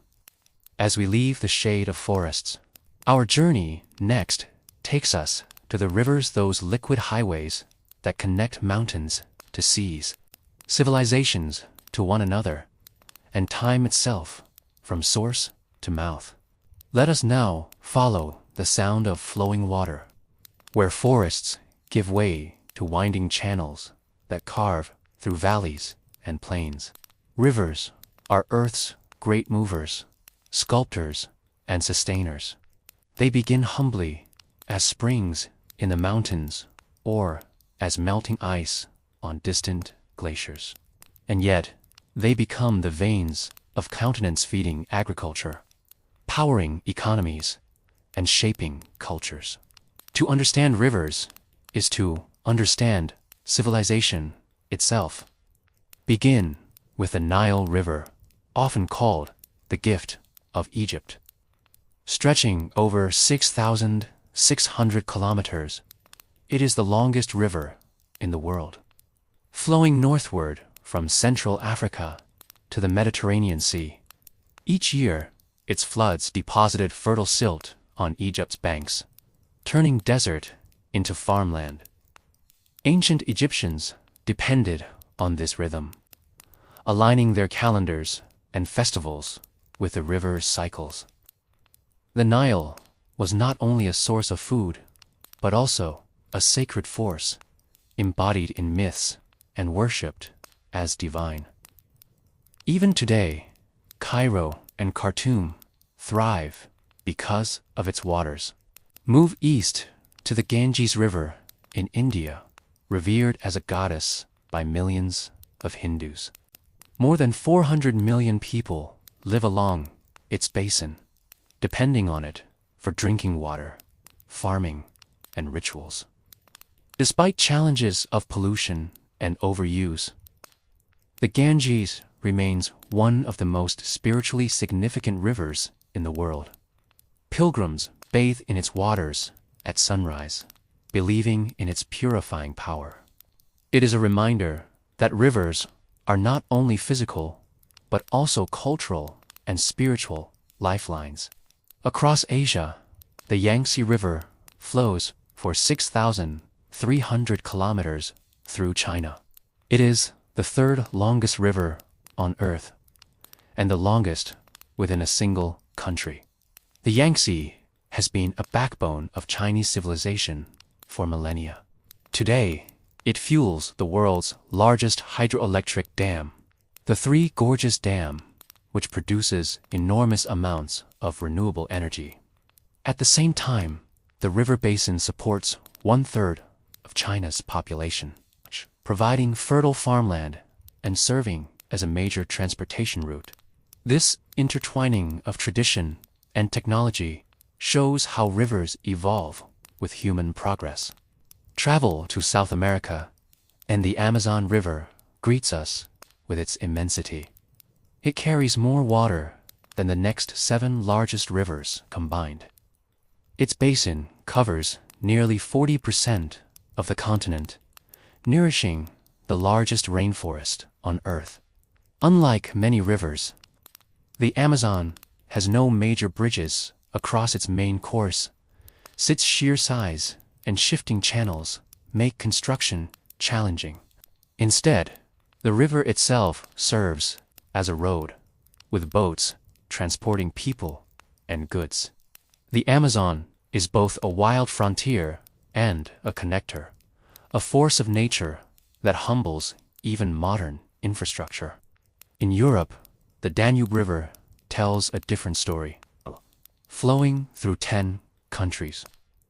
As we leave the shade of forests, our journey next takes us to the rivers, those liquid highways that connect mountains to seas, civilizations to one another, and time itself from source to mouth. Let us now follow the sound of flowing water, where forests give way to winding channels that carve through valleys and plains. Rivers are Earth's great movers, sculptors, and sustainers. They begin humbly as springs in the mountains or as melting ice on distant glaciers. And yet, they become the veins of countenance-feeding agriculture, powering economies, and shaping cultures. To understand rivers is to understand civilization itself. Begin with the Nile River, often called the gift of Egypt. Stretching over 6,600 kilometers, it is the longest river in the world. Flowing northward from Central Africa to the Mediterranean Sea, each year its floods deposited fertile silt on Egypt's banks, turning desert into farmland. Ancient Egyptians depended on this rhythm, aligning their calendars and festivals with the river's cycles. The Nile was not only a source of food, but also a sacred force, embodied in myths and worshipped as divine. Even today, Cairo and Khartoum thrive because of its waters. Move east to the Ganges River in India, revered as a goddess by millions of Hindus. More than 400 million people live along its basin, depending on it for drinking water, farming, and rituals. Despite challenges of pollution and overuse, the Ganges remains one of the most spiritually significant rivers in the world. Pilgrims bathe in its waters at sunrise, believing in its purifying power. It is a reminder that rivers are not only physical, but also cultural and spiritual lifelines. Across Asia, the Yangtze River flows for 6,300 kilometers through China. It is the third longest river on Earth, and the longest within a single country. The Yangtze has been a backbone of Chinese civilization for millennia. Today, it fuels the world's largest hydroelectric dam, the Three Gorges Dam, which produces enormous amounts of renewable energy. At the same time, the river basin supports 1/3 of China's population, providing fertile farmland and serving as a major transportation route. This intertwining of tradition and technology shows how rivers evolve with human progress. Travel to South America, and the Amazon River greets us with its immensity. It carries more water than the next 7 largest rivers combined. Its basin covers nearly 40% of the continent, nourishing the largest rainforest on Earth. Unlike many rivers, the Amazon has no major bridges across its main course. Its sheer size and shifting channels make construction challenging. Instead, the river itself serves as a road, with boats transporting people and goods. The Amazon is both a wild frontier and a connector, a force of nature that humbles even modern infrastructure. In Europe, the Danube River tells a different story. Flowing through 10 countries,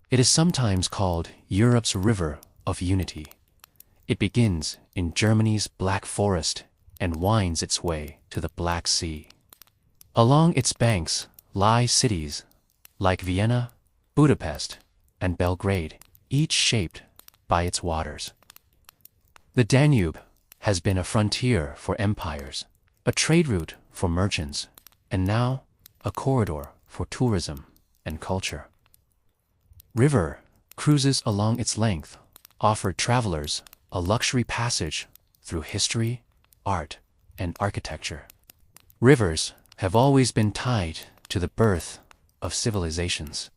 it is sometimes called Europe's River of Unity. It begins in Germany's Black Forest and winds its way to the Black Sea. Along its banks lie cities like Vienna, Budapest, and Belgrade, each shaped by its waters. The Danube has been a frontier for empires, a trade route for merchants, and now a corridor for tourism and culture. River cruises along its length offer travelers a luxury passage through history, art, and architecture. Rivers have always been tied to the birth of civilizations.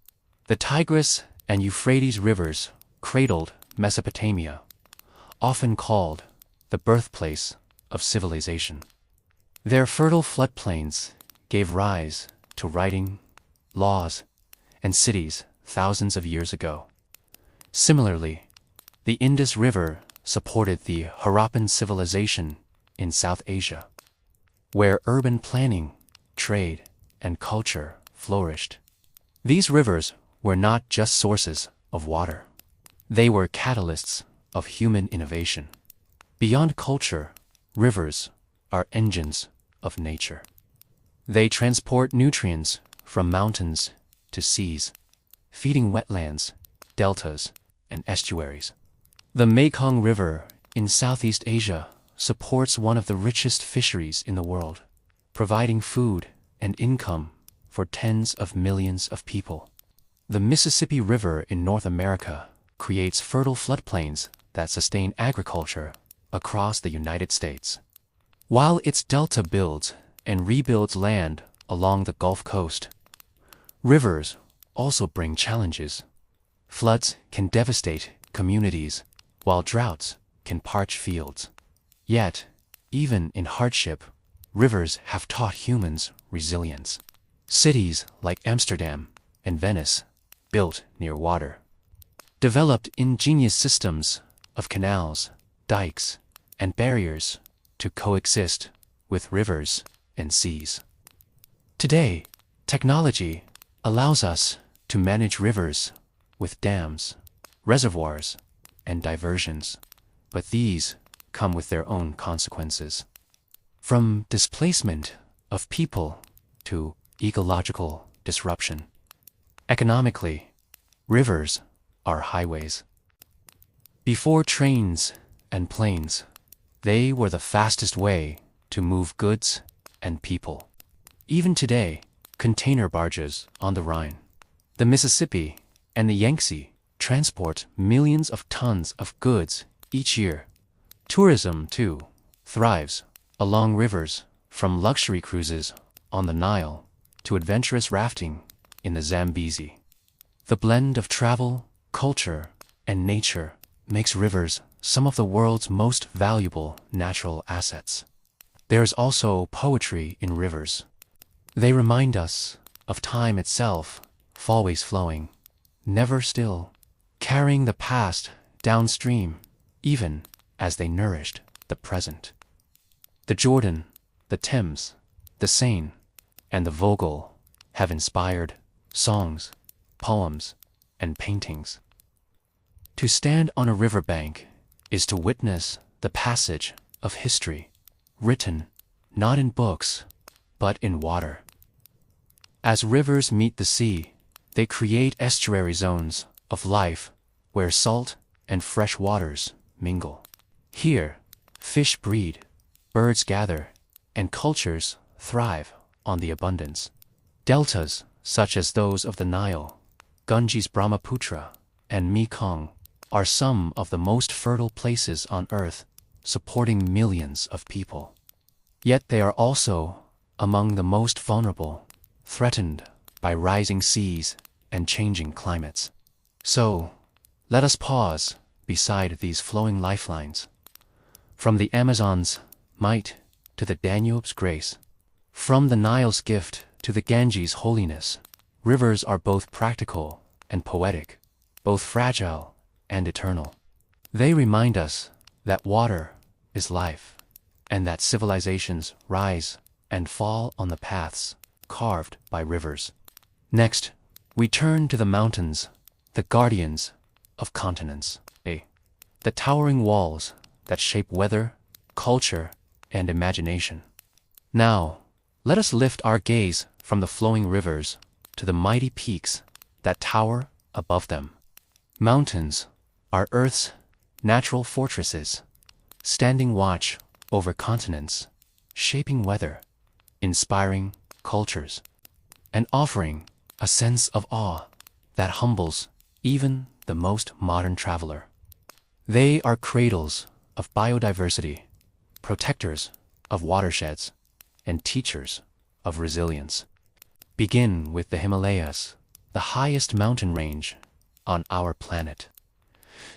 The Tigris and Euphrates rivers cradled Mesopotamia, often called the birthplace of civilization. Their fertile floodplains gave rise to writing, laws, and cities thousands of years ago. Similarly, the Indus River supported the Harappan civilization in South Asia, where urban planning, trade, and culture flourished. These rivers were not just sources of water. They were catalysts of human innovation. Beyond culture, rivers are engines of nature. They transport nutrients from mountains to seas, feeding wetlands, deltas, and estuaries. The Mekong River in Southeast Asia supports one of the richest fisheries in the world, providing food and income for tens of millions of people. The Mississippi River in North America creates fertile floodplains that sustain agriculture across the United States. While its delta builds and rebuilds land along the Gulf Coast, rivers also bring challenges. Floods can devastate communities, while droughts can parch fields. Yet, even in hardship, rivers have taught humans resilience. Cities like Amsterdam and Venice, built near water, developed ingenious systems of canals, dikes, and barriers to coexist with rivers and seas. Today, technology allows us to manage rivers with dams, reservoirs, and diversions, but these come with their own consequences. From displacement of people to ecological disruption. Economically, rivers are highways. Before trains and planes, they were the fastest way to move goods and people. Even today, container barges on the Rhine, the Mississippi, and the Yangtze transport millions of tons of goods each year Tourism, too, thrives along rivers, from luxury cruises on the Nile to adventurous rafting in the Zambezi. The blend of travel, culture, and nature makes rivers some of the world's most valuable natural assets. There's also poetry in rivers. They remind us of time itself, always flowing, never still, carrying the past downstream, even as they nourished the present. The Jordan, the Thames, the Seine, and the Vogel have inspired songs, poems, and paintings. To stand on a riverbank is to witness the passage of history, written not in books, but in water. As rivers meet the sea, they create estuary zones of life where salt and fresh waters mingle. Here, fish breed, birds gather, and cultures thrive on the abundance. Deltas, such as those of the Nile, Ganges, Brahmaputra, and Mekong, are some of the most fertile places on earth, supporting millions of people. Yet they are also among the most vulnerable, threatened by rising seas and changing climates. So, let us pause beside these flowing lifelines. From the Amazon's might to the Danube's grace, from the Nile's gift to the Ganges' holiness, rivers are both practical and poetic, both fragile and eternal. They remind us that water is life, and that civilizations rise and fall on the paths carved by rivers. Next, we turn to the mountains, the guardians of continents, the towering walls that shape weather, culture, and imagination. Now, let us lift our gaze from the flowing rivers to the mighty peaks that tower above them. Mountains are Earth's natural fortresses, standing watch over continents, shaping weather, inspiring cultures, and offering a sense of awe that humbles even the most modern traveler. They are cradles of biodiversity, protectors of watersheds, and teachers of resilience. Begin with the Himalayas, the highest mountain range on our planet.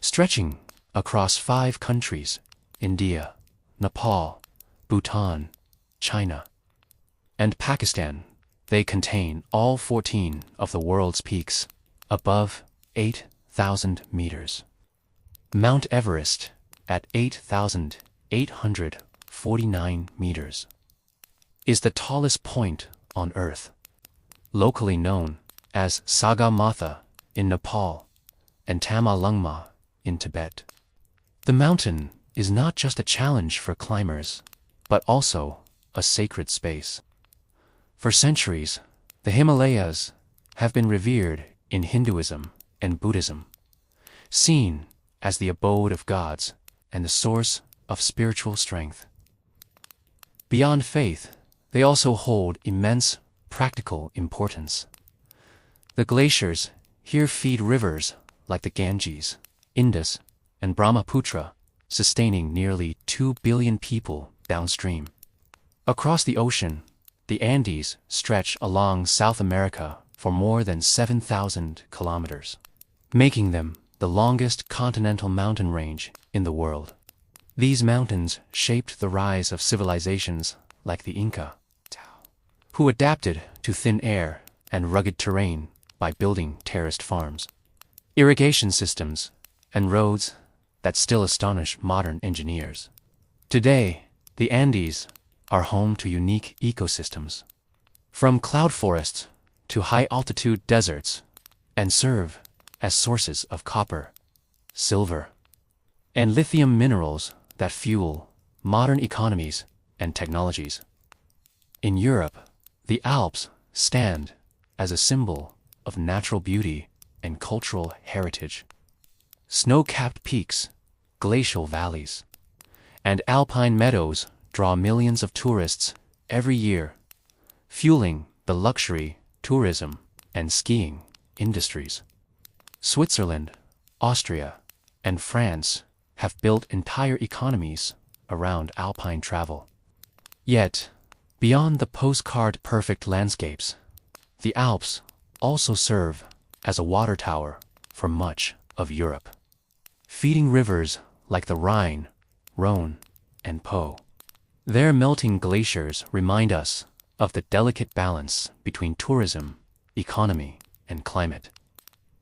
Stretching across 5 countries, India, Nepal, Bhutan, China, and Pakistan, they contain all 14 of the world's peaks, above 8,000 meters. Mount Everest at 8,849 meters is the tallest point on Earth, locally known as Sagarmatha in Nepal and Tamalungma in Tibet. The mountain is not just a challenge for climbers, but also a sacred space. For centuries, the Himalayas have been revered in Hinduism and Buddhism, seen as the abode of gods and the source of spiritual strength. Beyond faith, they also hold immense practical importance. The glaciers here feed rivers like the Ganges, Indus, and Brahmaputra, sustaining nearly 2 billion people downstream. Across the ocean, the Andes stretch along South America for more than 7,000 kilometers, making them the longest continental mountain range in the world. These mountains shaped the rise of civilizations like the Inca, who adapted to thin air and rugged terrain by building terraced farms, irrigation systems, and roads that still astonish modern engineers. Today, the Andes are home to unique ecosystems, from cloud forests to high-altitude deserts, and serve as sources of copper, silver, and lithium minerals that fuel modern economies and technologies. In Europe, the Alps stand as a symbol of natural beauty and cultural heritage. Snow-capped peaks, glacial valleys, and alpine meadows draw millions of tourists every year, fueling the luxury, tourism, and skiing industries. Switzerland, Austria, and France have built entire economies around alpine travel. Yet, beyond the postcard-perfect landscapes, the Alps also serve as a water tower for much of Europe, feeding rivers like the Rhine, Rhone, and Po. Their melting glaciers remind us of the delicate balance between tourism, economy, and climate.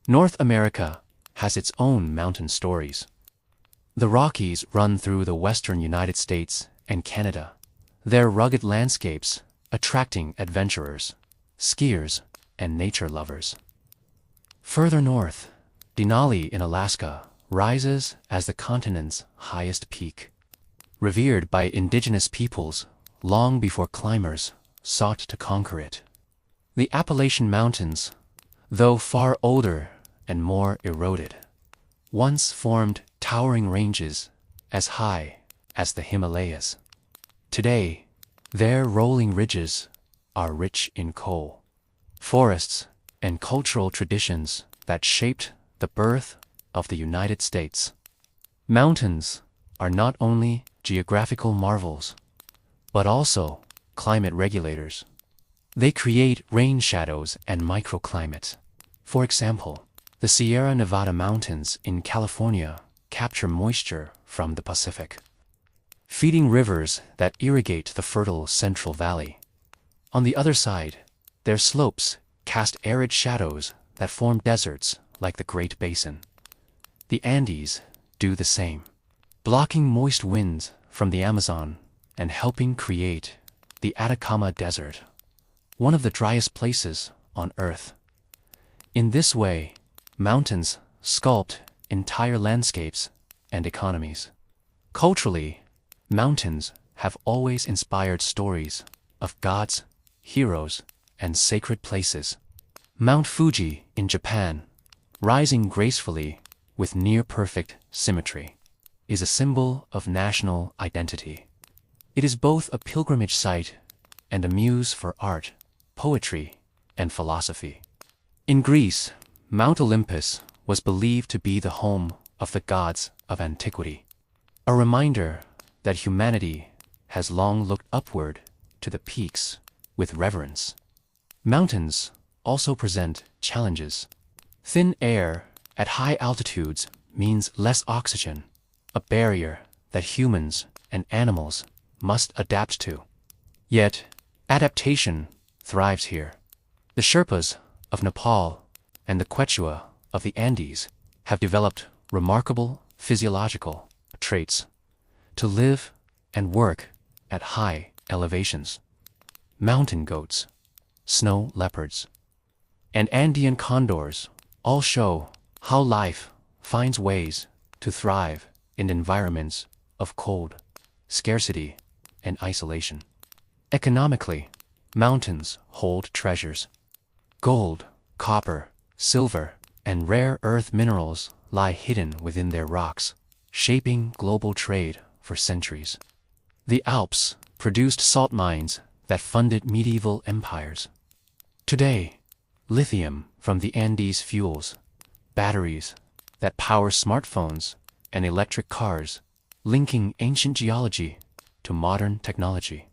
North America has its own mountain stories. The Rockies run through the western United States and Canada, their rugged landscapes attracting adventurers, skiers, and nature lovers. Further north, Denali in Alaska rises as the continent's highest peak, revered by indigenous peoples long before climbers sought to conquer it. The Appalachian Mountains, though far older and more eroded, once formed towering ranges as high as the Himalayas. Today, their rolling ridges are rich in coal, forests, and cultural traditions that shaped the birth of the United States. Mountains are not only geographical marvels, but also climate regulators. They create rain shadows and microclimates. For example, the Sierra Nevada mountains in California capture moisture from the Pacific, feeding rivers that irrigate the fertile Central Valley. On the other side, their slopes cast arid shadows that form deserts like the Great Basin. The Andes do the same, blocking moist winds from the Amazon and helping create the Atacama Desert, one of the driest places on Earth. In this way, mountains sculpt entire landscapes and economies. Culturally, mountains have always inspired stories of gods, heroes, and sacred places. Mount Fuji in Japan, rising gracefully with near-perfect symmetry, is a symbol of national identity. It is both a pilgrimage site and a muse for art, poetry, and philosophy. In Greece, Mount Olympus was believed to be the home of the gods of antiquity, a reminder that humanity has long looked upward to the peaks with reverence. Mountains also present challenges. Thin air at high altitudes means less oxygen, a barrier that humans and animals must adapt to. Yet, adaptation thrives here. The Sherpas of Nepal and the Quechua of the Andes have developed remarkable physiological traits to live and work at high elevations. Mountain goats, snow leopards, and Andean condors all show how life finds ways to thrive in environments of cold, scarcity, and isolation. Economically, mountains hold treasures. Gold, copper, silver, and rare earth minerals lie hidden within their rocks, shaping global trade for centuries. The Alps produced salt mines that funded medieval empires. Today, lithium from the Andes fuels batteries that power smartphones and electric cars, linking ancient geology to modern technology.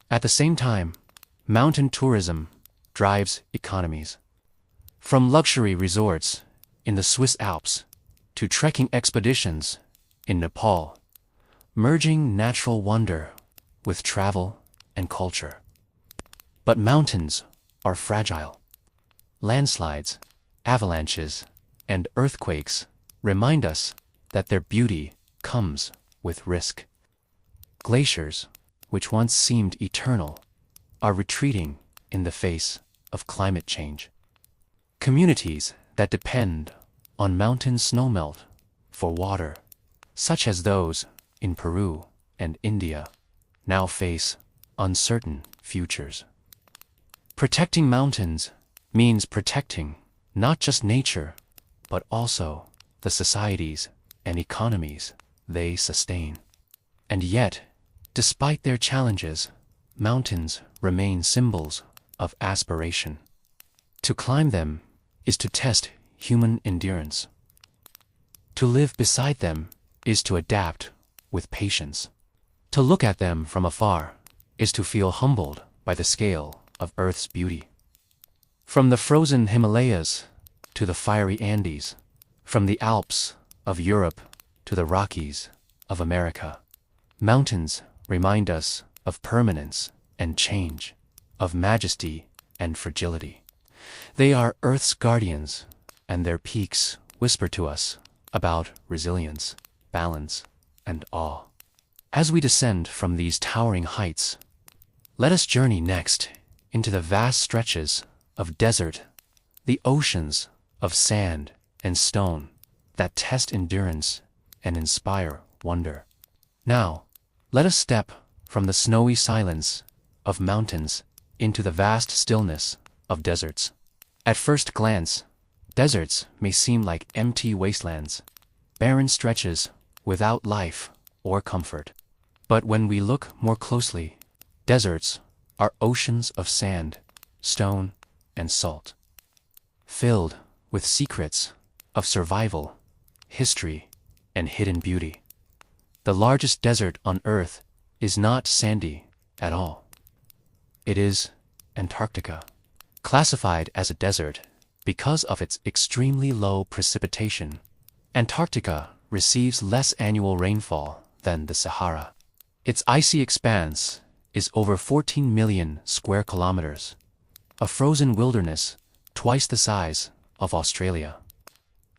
At the same time, mountain tourism drives economies. From luxury resorts in the Swiss Alps to trekking expeditions in Nepal, merging natural wonder with travel and culture. But mountains are fragile. Landslides, avalanches, and earthquakes remind us that their beauty comes with risk. Glaciers, which once seemed eternal, are retreating in the face of climate change. Communities that depend on mountain snowmelt for water, such as those in Peru and India, now face uncertain futures. Protecting mountains means protecting not just nature, but also the societies and economies they sustain. And yet, despite their challenges, mountains remain symbols of aspiration. To climb them is to test human endurance. To live beside them is to adapt with patience. To look at them from afar is to feel humbled by the scale of Earth's beauty. From the frozen Himalayas to the fiery Andes, from the Alps of Europe to the Rockies of America, mountains remind us of permanence and change, of majesty and fragility. They are Earth's guardians, and their peaks whisper to us about resilience, balance, and awe. As we descend from these towering heights, let us journey next into the vast stretches of desert, the oceans of sand and stone that test endurance and inspire wonder. Now, let us step from the snowy silence of mountains into the vast stillness of deserts. At first glance, deserts may seem like empty wastelands, barren stretches without life or comfort. But when we look more closely, deserts are oceans of sand, stone, and salt, filled with secrets of survival, history, and hidden beauty. The largest desert on Earth is not sandy at all. It is Antarctica, classified as a desert because of its extremely low precipitation. Antarctica receives less annual rainfall than the Sahara. Its icy expanse is over 14 million square kilometers, a frozen wilderness twice the size of Australia.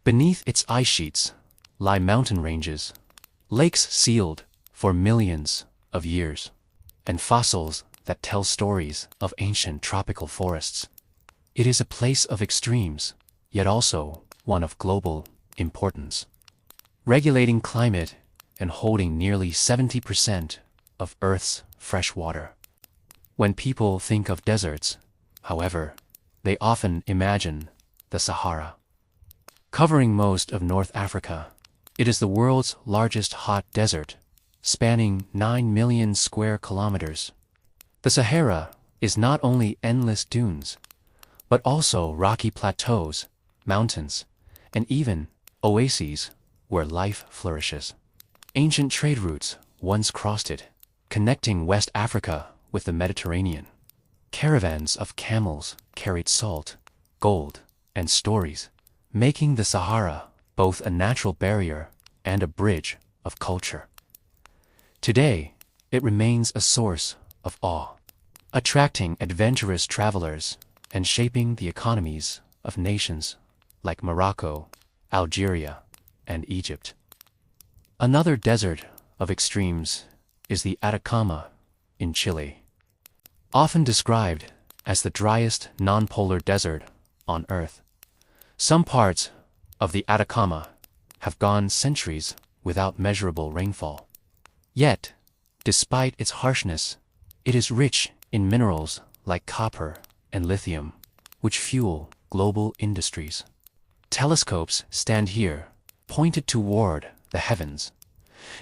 Beneath its ice sheets lie mountain ranges, lakes sealed for millions of years, and fossils that tell stories of ancient tropical forests. It is a place of extremes, yet also one of global importance, regulating climate and holding nearly 70% of Earth's fresh water. When people think of deserts, however, they often imagine the Sahara. Covering most of North Africa, it is the world's largest hot desert, spanning 9 million square kilometers. The Sahara is not only endless dunes, but also rocky plateaus, mountains, and even oases where life flourishes. Ancient trade routes once crossed it, connecting West Africa with the Mediterranean. Caravans of camels carried salt, gold, and stories, making the Sahara both a natural barrier and a bridge of culture. Today, it remains a source of awe, attracting adventurous travelers and shaping the economies of nations like Morocco, Algeria, and Egypt. Another desert of extremes is the Atacama in Chile. Often described as the driest non-polar desert on Earth, some parts of the Atacama have gone centuries without measurable rainfall. Yet, despite its harshness, it is rich in minerals like copper and lithium, which fuel global industries. Telescopes stand here, pointed toward the heavens,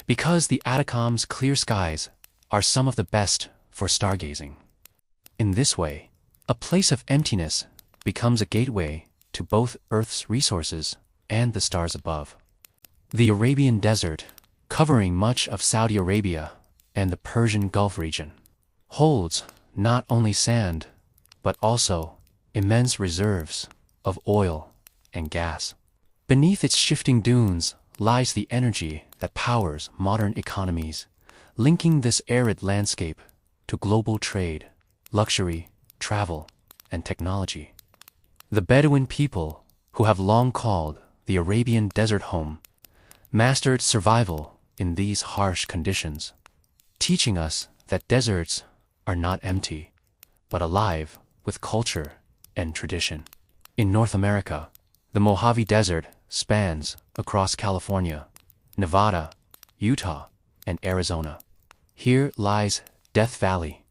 because the Atacama's clear skies are some of the best for stargazing. In this way, a place of emptiness becomes a gateway to both Earth's resources and the stars above. The Arabian Desert, covering much of Saudi Arabia and the Persian Gulf region, holds not only sand, but also immense reserves of oil and gas. Beneath its shifting dunes lies the energy that powers modern economies, linking this arid landscape to global trade, luxury, travel, and technology. The Bedouin people, who have long called the Arabian Desert home, mastered survival in these harsh conditions, teaching us that deserts are not empty, but alive with culture and tradition. In North America, the Mojave Desert spans across California, Nevada, Utah, and Arizona. Here lies Death Valley,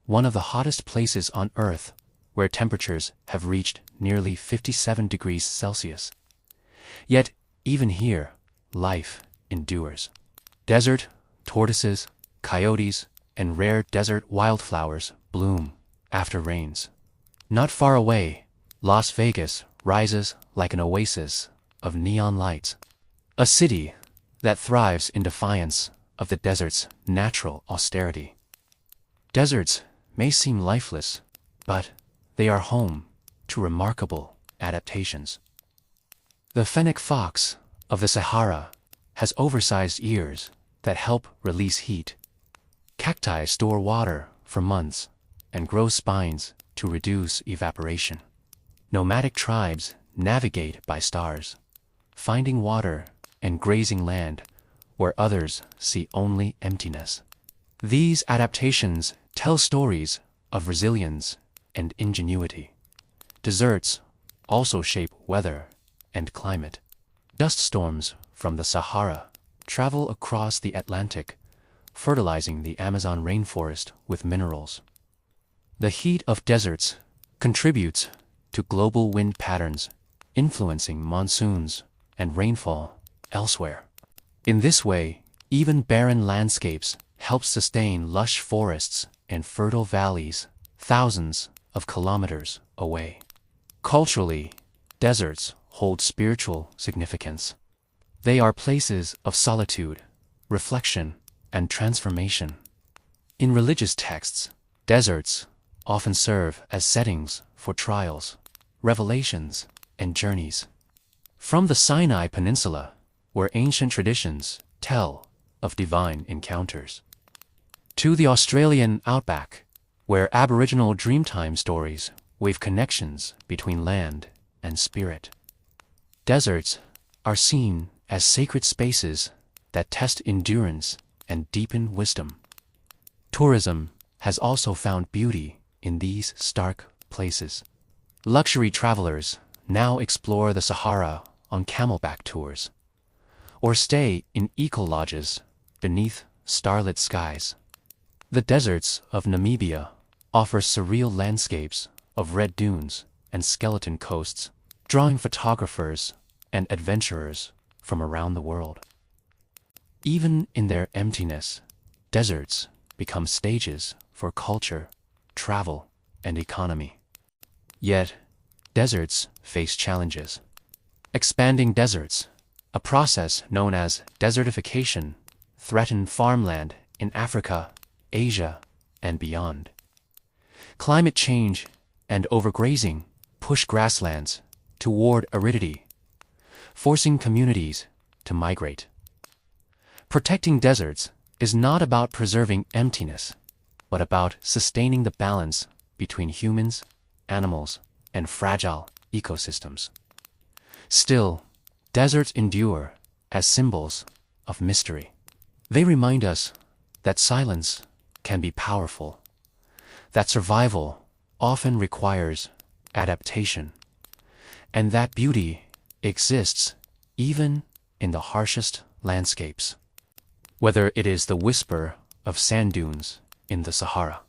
one of the hottest places on Earth, where temperatures have reached nearly 57 degrees Celsius. Yet, even here, life endures. Desert tortoises, coyotes, and rare desert wildflowers bloom after rains. Not far away, Las Vegas rises like an oasis of neon lights. A city that thrives in defiance of the desert's natural austerity. Deserts may seem lifeless, but they are home to remarkable adaptations. The fennec fox of the Sahara has oversized ears that help release heat. Cacti store water for months and grow spines to reduce evaporation. Nomadic tribes navigate by stars, finding water and grazing land where others see only emptiness. These adaptations tell stories of resilience and ingenuity. Deserts also shape weather and climate. Dust storms from the Sahara travel across the Atlantic, fertilizing the Amazon rainforest with minerals. The heat of deserts contributes to global wind patterns, influencing monsoons and rainfall elsewhere. In this way, even barren landscapes help sustain lush forests and fertile valleys thousands of kilometers away. Culturally, deserts hold spiritual significance. They are places of solitude, reflection, and transformation. In religious texts, deserts often serve as settings for trials, revelations, and journeys. From the Sinai Peninsula, where ancient traditions tell of divine encounters, to the Australian outback, where Aboriginal Dreamtime stories weave connections between land and spirit. Deserts are seen as sacred spaces that test endurance and deepen wisdom. Tourism has also found beauty in these stark places. Luxury travelers now explore the Sahara on camelback tours, or stay in eco-lodges beneath starlit skies. The deserts of Namibia offer surreal landscapes of red dunes and skeleton coasts, drawing photographers and adventurers from around the world. Even in their emptiness, deserts become stages for culture, travel, and economy. Yet, deserts face challenges. Expanding deserts, a process known as desertification, threaten farmland in Africa, Asia, and beyond. Climate change and overgrazing push grasslands toward aridity, forcing communities to migrate. Protecting deserts is not about preserving emptiness, but about sustaining the balance between humans, animals, and fragile ecosystems. Still, deserts endure as symbols of mystery. They remind us that silence can be powerful, that survival often requires adaptation, and that beauty exists even in the harshest landscapes. Whether it is the whisper of sand dunes in the Sahara,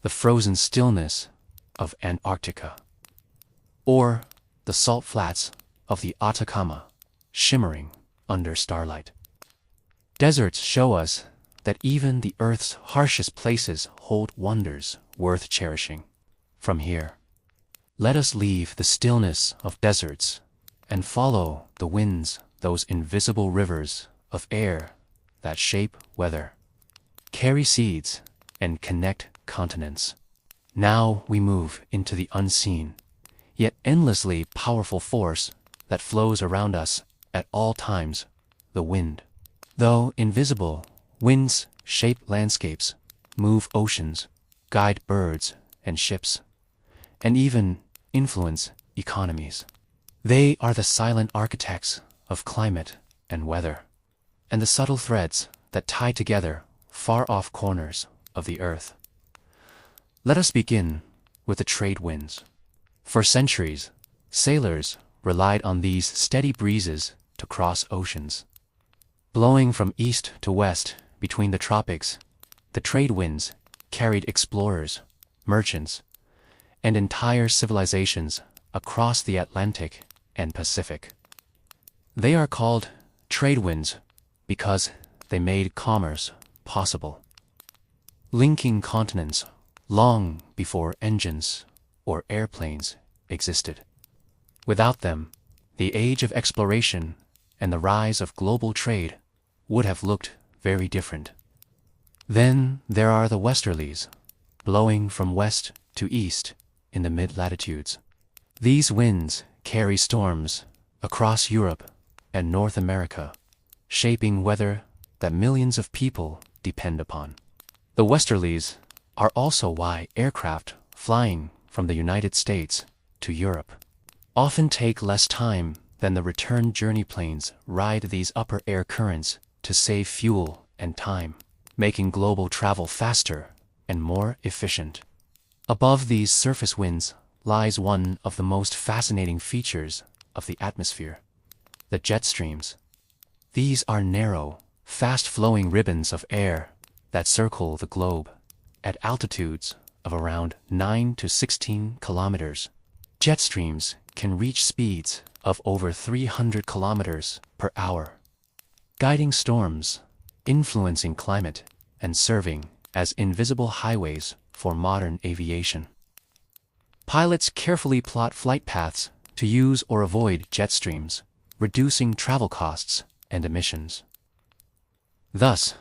the frozen stillness of Antarctica, or the salt flats of the Atacama shimmering under starlight. Deserts show us that even the Earth's harshest places hold wonders worth cherishing. From here, let us leave the stillness of deserts and follow the winds, those invisible rivers of air that shape weather, carry seeds, and connect continents. Now we move into the unseen, yet endlessly powerful force that flows around us at all times, the wind. Though invisible, winds shape landscapes, move oceans, guide birds and ships, and even influence economies. They are the silent architects of climate and weather, and the subtle threads that tie together far-off corners of the earth. Let us begin with the trade winds. For centuries, sailors relied on these steady breezes to cross oceans. Blowing from east to west between the tropics, the trade winds carried explorers, merchants, and entire civilizations across the Atlantic and Pacific. They are called trade winds because they made commerce possible, linking continents long before engines or airplanes existed. Without them, the age of exploration and the rise of global trade would have looked very different. Then there are the westerlies, blowing from west to east in the mid-latitudes. These winds carry storms across Europe and North America, shaping weather that millions of people depend upon. The westerlies are also why aircraft flying from the United States to Europe often take less time than the return journey planes ride these upper air currents to save fuel and time, making global travel faster and more efficient. Above these surface winds lies one of the most fascinating features of the atmosphere: the jet streams. These are narrow, fast-flowing ribbons of air that circle the globe at altitudes of around 9 to 16 kilometers. Jet streams can reach speeds of over 300 kilometers per hour, guiding storms, influencing climate, and serving as invisible highways for modern aviation. Pilots carefully plot flight paths to use or avoid jet streams, reducing travel costs and emissions. Thus,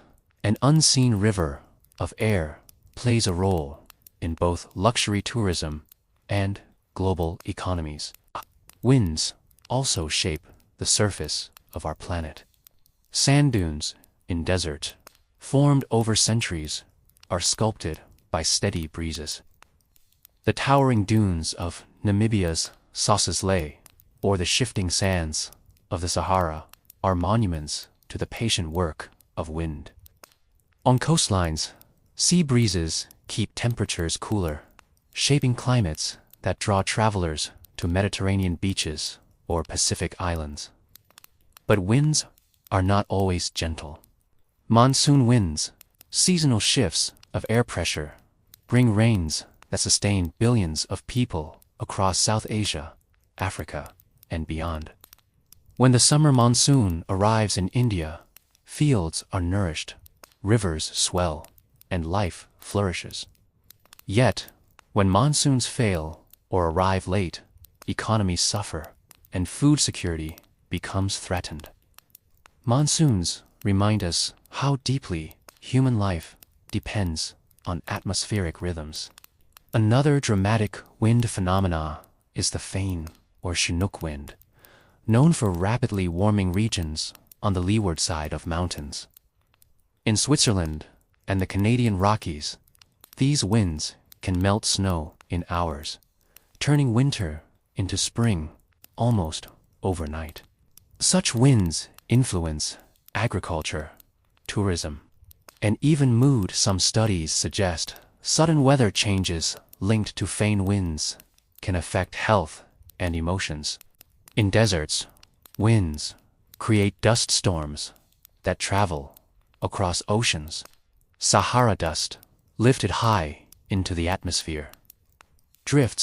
an unseen river of air plays a role in both luxury tourism and global economies. Winds also shape the surface of our planet. Sand dunes in desert, formed over centuries, are sculpted by steady breezes. The towering dunes of Namibia's Sossusvlei, or the shifting sands of the Sahara, are monuments to the patient work of wind. On coastlines, sea breezes keep temperatures cooler, shaping climates that draw travelers to Mediterranean beaches or Pacific islands. But winds are not always gentle. Monsoon winds, seasonal shifts of air pressure, bring rains that sustain billions of people across South Asia, Africa, and beyond. When the summer monsoon arrives in India, fields are nourished, rivers swell, and life flourishes. Yet, when monsoons fail or arrive late, economies suffer, and food security becomes threatened. Monsoons remind us how deeply human life depends on atmospheric rhythms. Another dramatic wind phenomena is the Fane or Chinook wind, known for rapidly warming regions on the leeward side of mountains. In Switzerland and the Canadian Rockies, these winds can melt snow in hours, turning winter into spring almost overnight. Such winds influence agriculture, tourism, and even mood. Some studies suggest sudden weather changes linked to Fane winds can affect health and emotions. In deserts, winds create dust storms that travel across oceans. Sahara dust, lifted high into the atmosphere, drifts